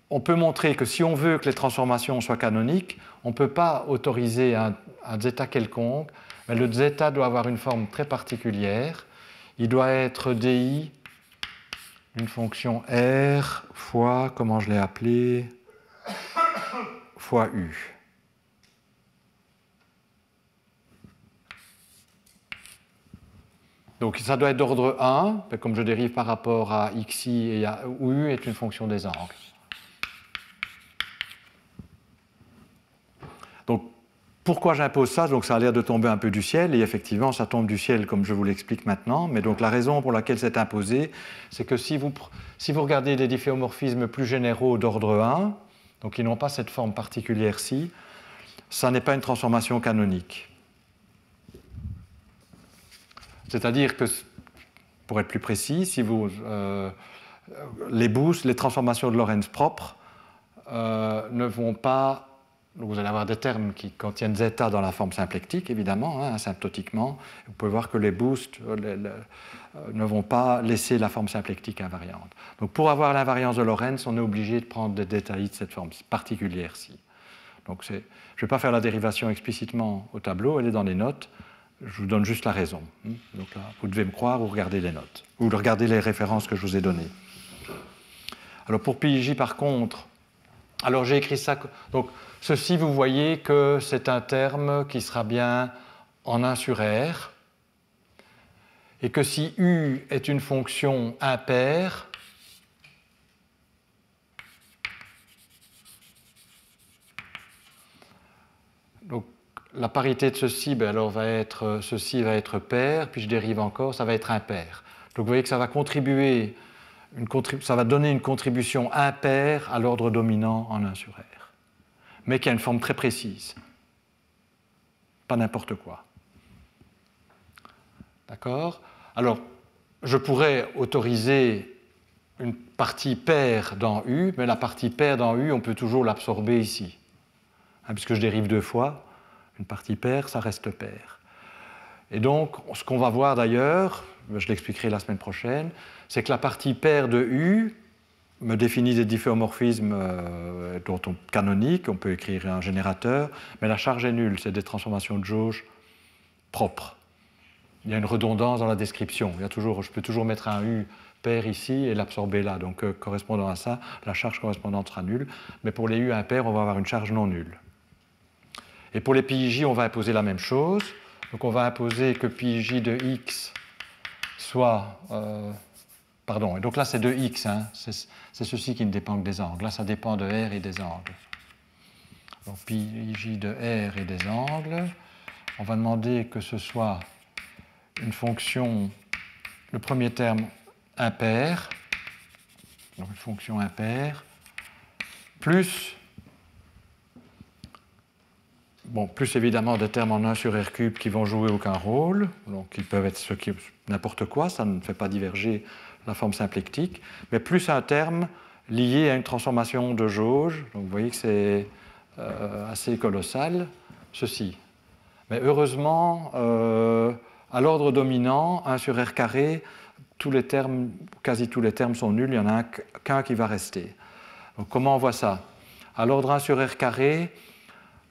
on peut montrer que si on veut que les transformations soient canoniques, on ne peut pas autoriser un zeta quelconque, mais le zeta doit avoir une forme très particulière. Il doit être di d'une fonction R fois, comment je l'ai appelé, fois U. Donc ça doit être d'ordre 1, comme je dérive par rapport à xi et où U est une fonction des angles. Donc pourquoi j'impose ça? Donc ça a l'air de tomber un peu du ciel, et effectivement ça tombe du ciel comme je vous l'explique maintenant, mais donc la raison pour laquelle c'est imposé, c'est que si vous regardez des difféomorphismes plus généraux d'ordre 1, donc qui n'ont pas cette forme particulière-ci, ça n'est pas une transformation canonique. C'est-à-dire que, pour être plus précis, si vous, les boosts, les transformations de Lorentz propres ne vont pas. Vous allez avoir des termes qui contiennent zeta dans la forme symplectique, évidemment, asymptotiquement. Vous pouvez voir que les boosts ne vont pas laisser la forme symplectique invariante. Donc pour avoir l'invariance de Lorentz, on est obligé de prendre des détails de cette forme particulière-ci. Donc je ne vais pas faire la dérivation explicitement au tableau, elle est dans les notes. Je vous donne juste la raison. Donc là, vous devez me croire ou regarder les notes, ou regarder les références que je vous ai données. Alors pour PIJ, par contre, alors j'ai écrit ça. Donc ceci, vous voyez que c'est un terme qui sera bien en 1 sur R, et que si U est une fonction impaire, donc la parité de ceci, alors ceci va être pair, puis je dérive encore, ça va être impair. Donc vous voyez que ça va contribuer, ça va donner une contribution impaire à l'ordre dominant en 1 sur R, mais qui a une forme très précise. Pas n'importe quoi. D'accord? Alors, je pourrais autoriser une partie paire dans U, mais la partie paire dans U, on peut toujours l'absorber ici. Puisque je dérive 2 fois, une partie paire, ça reste paire. Et donc, ce qu'on va voir d'ailleurs, je l'expliquerai la semaine prochaine, c'est que la partie paire de U me définit des difféomorphismes canoniques, on peut écrire un générateur, mais la charge est nulle, c'est des transformations de jauge propres. Il y a une redondance dans la description. Je peux toujours mettre un U pair ici et l'absorber là. Donc, correspondant à ça, la charge correspondante sera nulle. Mais pour les U impairs, on va avoir une charge non nulle. Et pour les PIJ, on va imposer la même chose. Donc, on va imposer que PIJ de X soit... pardon, et donc là, c'est de X. C'est ceci qui ne dépend que des angles. Là, ça dépend de R et des angles. Donc, PIJ de R et des angles. On va demander que ce soit une fonction, le premier terme impair, donc une fonction impaire, plus évidemment des termes en 1 sur R cube qui vont jouer aucun rôle, donc ils peuvent être n'importe quoi, ça ne fait pas diverger la forme symplectique, mais plus un terme lié à une transformation de jauge, donc vous voyez que c'est assez colossal, ceci. Mais heureusement, à l'ordre dominant, 1 sur R carré, quasi tous les termes sont nuls, il n'y en a qu'un qui va rester. Donc comment on voit ça? À l'ordre 1 sur R carré,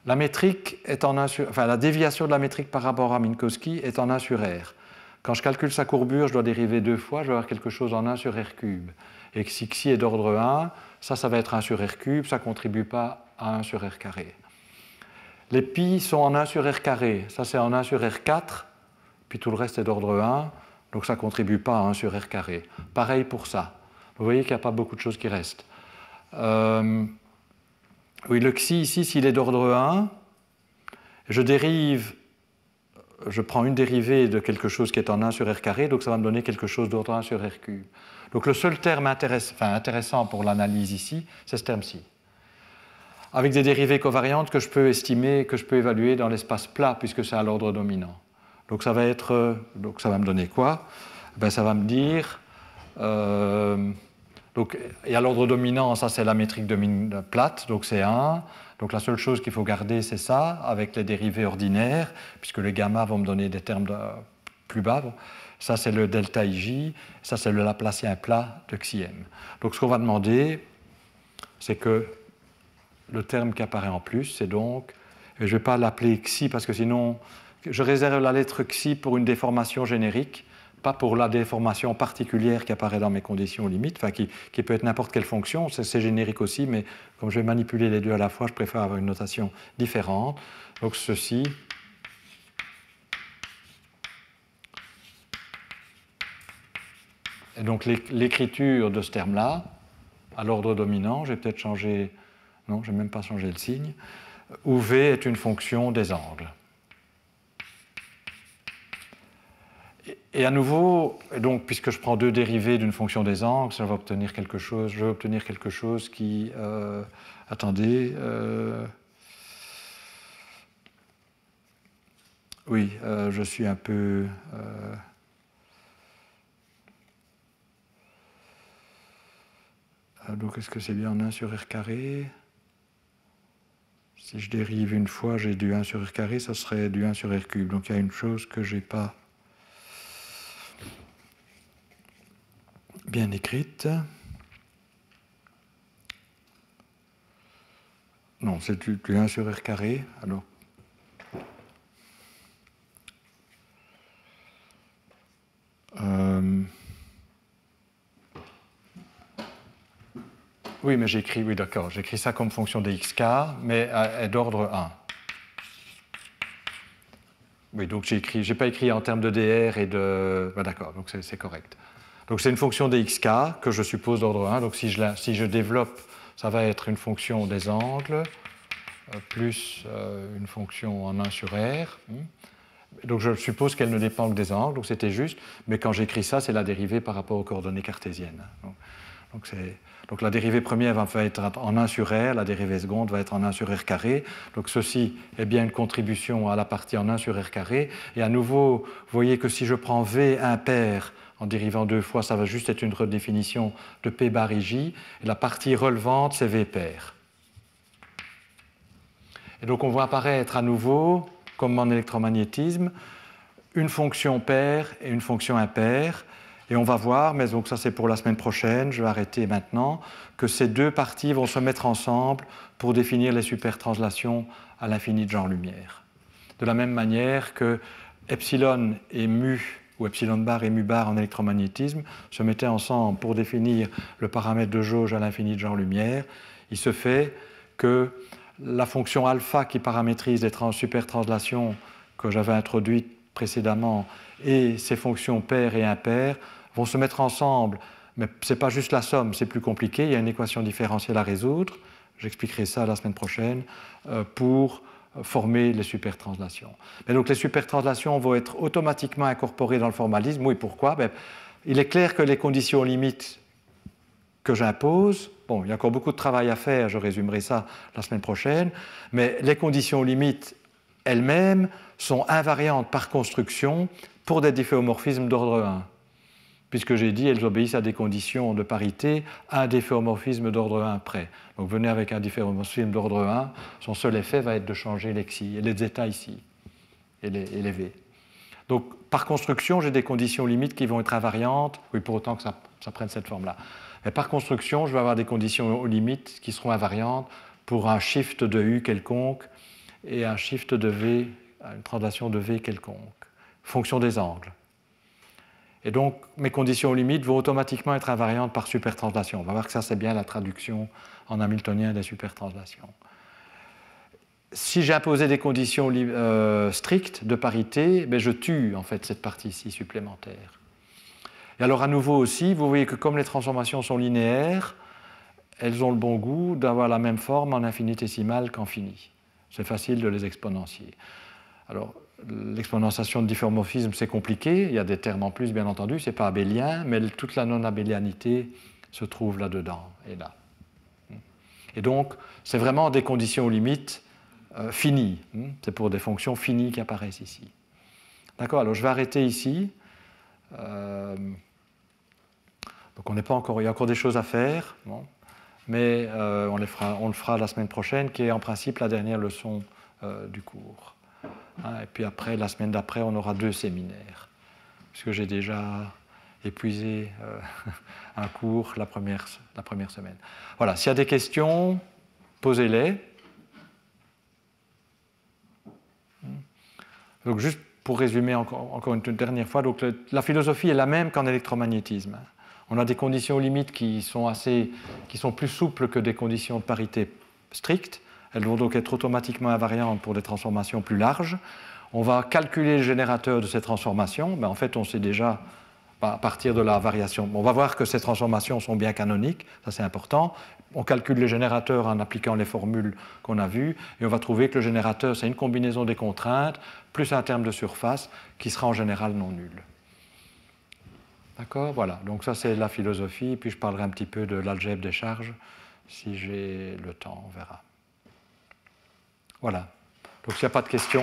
la métrique est en 1 sur, la déviation de la métrique par rapport à Minkowski est en 1 sur R. Quand je calcule sa courbure, je dois dériver 2 fois, je vais avoir quelque chose en 1 sur R cube. Et que si xi est d'ordre 1, ça va être 1 sur R cube, ça ne contribue pas à 1 sur R carré. Les pi sont en 1 sur R carré, ça c'est en 1 sur R4, puis tout le reste est d'ordre 1, donc ça ne contribue pas à 1 sur R carré. Pareil pour ça. Vous voyez qu'il n'y a pas beaucoup de choses qui restent. Oui, le xi ici, s'il est d'ordre 1, je prends une dérivée de quelque chose qui est en 1 sur R carré, donc ça va me donner quelque chose d'ordre 1 sur R cube. Donc le seul terme intéressant pour l'analyse ici, c'est ce terme-ci. Avec des dérivées covariantes que je peux estimer, que je peux évaluer dans l'espace plat, puisque c'est à l'ordre dominant. Donc ça va me donner quoi? Ça va me dire Donc, et à l'ordre dominant, ça c'est la métrique de mine plate, donc c'est 1. Donc la seule chose qu'il faut garder, c'est ça, avec les dérivés ordinaires, puisque les gamma vont me donner des termes plus bas. Bon. Ça c'est le delta IJ, ça c'est le Laplacien plat de xi m. Donc ce qu'on va demander, c'est que le terme qui apparaît en plus, c'est donc, et je ne vais pas l'appeler xi, parce que sinon, je réserve la lettre xi pour une déformation générique, pas pour la déformation particulière qui apparaît dans mes conditions limites, enfin qui peut être n'importe quelle fonction, c'est générique aussi, mais comme je vais manipuler les deux à la fois, je préfère avoir une notation différente. Donc ceci, et donc l'écriture de ce terme-là, à l'ordre dominant, j'ai peut-être changé, non, je n'ai même pas changé le signe, où V est une fonction des angles. Et à nouveau, donc, puisque je prends deux dérivés d'une fonction des angles, je vais obtenir quelque chose qui... attendez... oui, je suis un peu... donc, est-ce que c'est bien en 1 sur R carré? Si je dérive une fois, j'ai du 1 sur R carré, ça serait du 1 sur R cube. Donc, il y a une chose que je n'ai pas bien écrite. Non, c'est du 1 sur R carré. Alors, oui, mais j'écris, oui, d'accord, j'écris ça comme fonction de xk, mais est d'ordre 1. Oui, donc j'ai pas écrit en termes de dr et de... Ben d'accord, donc c'est correct. Donc c'est une fonction de xk que je suppose d'ordre 1, donc si je développe, ça va être une fonction des angles, plus une fonction en 1 sur R. Donc je suppose qu'elle ne dépend que des angles, donc c'était juste, mais quand j'écris ça, c'est la dérivée par rapport aux coordonnées cartésiennes. Donc la dérivée première va être en 1 sur R, la dérivée seconde va être en 1 sur R carré. Donc ceci est bien une contribution à la partie en 1 sur R carré. Et à nouveau, vous voyez que si je prends V impair en dérivant deux fois, ça va juste être une redéfinition de P bar IJ. Et la partie relevante, c'est V pair. Et donc on voit apparaître à nouveau, comme en électromagnétisme, une fonction paire et une fonction impaire. Et on va voir, mais donc ça c'est pour la semaine prochaine, je vais arrêter maintenant, que ces deux parties vont se mettre ensemble pour définir les supertranslations à l'infini de genre-lumière. De la même manière que epsilon et mu, ou epsilon bar et mu bar en électromagnétisme, se mettaient ensemble pour définir le paramètre de jauge à l'infini de genre-lumière, il se fait que la fonction alpha qui paramétrise les supertranslations que j'avais introduites précédemment et ces fonctions paires et impaires vont se mettre ensemble, mais ce n'est pas juste la somme, c'est plus compliqué, il y a une équation différentielle à résoudre, j'expliquerai ça la semaine prochaine, pour former les supertranslations. Mais donc les supertranslations vont être automatiquement incorporées dans le formalisme. Oui, pourquoi? Il est clair que les conditions limites que j'impose, bon, il y a encore beaucoup de travail à faire, je résumerai ça la semaine prochaine, mais les conditions limites elles-mêmes sont invariantes par construction pour des difféomorphismes d'ordre 1. Puisque j'ai dit, elles obéissent à des conditions de parité à un difféomorphisme d'ordre 1 près. Donc venez avec un difféomorphisme d'ordre 1, son seul effet va être de changer les xi, et les zeta ici, et les v. Donc par construction, j'ai des conditions limites qui vont être invariantes, oui, pour autant que ça prenne cette forme-là. Mais par construction, je vais avoir des conditions limites qui seront invariantes pour un shift de u quelconque et un shift de v, une translation de v quelconque, fonction des angles. Et donc, mes conditions limites vont automatiquement être invariantes par supertranslation. On va voir que ça, c'est bien la traduction en hamiltonien des supertranslations. Si j'ai imposé des conditions strictes de parité, je tue en fait cette partie-ci supplémentaire. Et alors, à nouveau aussi, vous voyez que comme les transformations sont linéaires, elles ont le bon goût d'avoir la même forme en infinitésimale qu'en fini. C'est facile de les exponentier. Alors, l'exponentiation de difféomorphisme, c'est compliqué. Il y a des termes en plus, bien entendu. Ce n'est pas abélien, mais toute la non-abélianité se trouve là-dedans et là. Et donc, c'est vraiment des conditions limites finies. C'est pour des fonctions finies qui apparaissent ici. D'accord, alors je vais arrêter ici. Donc on n'est pas encore, il y a encore des choses à faire, bon, mais on le fera la semaine prochaine, qui est en principe la dernière leçon du cours. Et puis après, la semaine d'après, on aura 2 séminaires, puisque j'ai déjà épuisé un cours la première semaine. Voilà, s'il y a des questions, posez-les. Donc juste pour résumer encore une dernière fois, donc la philosophie est la même qu'en électromagnétisme. On a des conditions limites qui sont plus souples que des conditions de parité strictes. Elles vont donc être automatiquement invariantes pour des transformations plus larges. On va calculer le générateur de ces transformations. En fait, on sait déjà à partir de la variation. On va voir que ces transformations sont bien canoniques, ça c'est important. On calcule le générateur en appliquant les formules qu'on a vues, et on va trouver que le générateur, c'est une combinaison des contraintes, plus un terme de surface, qui sera en général non nul. D'accord ? Voilà, donc ça c'est la philosophie, puis je parlerai un petit peu de l'algèbre des charges, si j'ai le temps, on verra. Voilà, donc s'il n'y a pas de questions...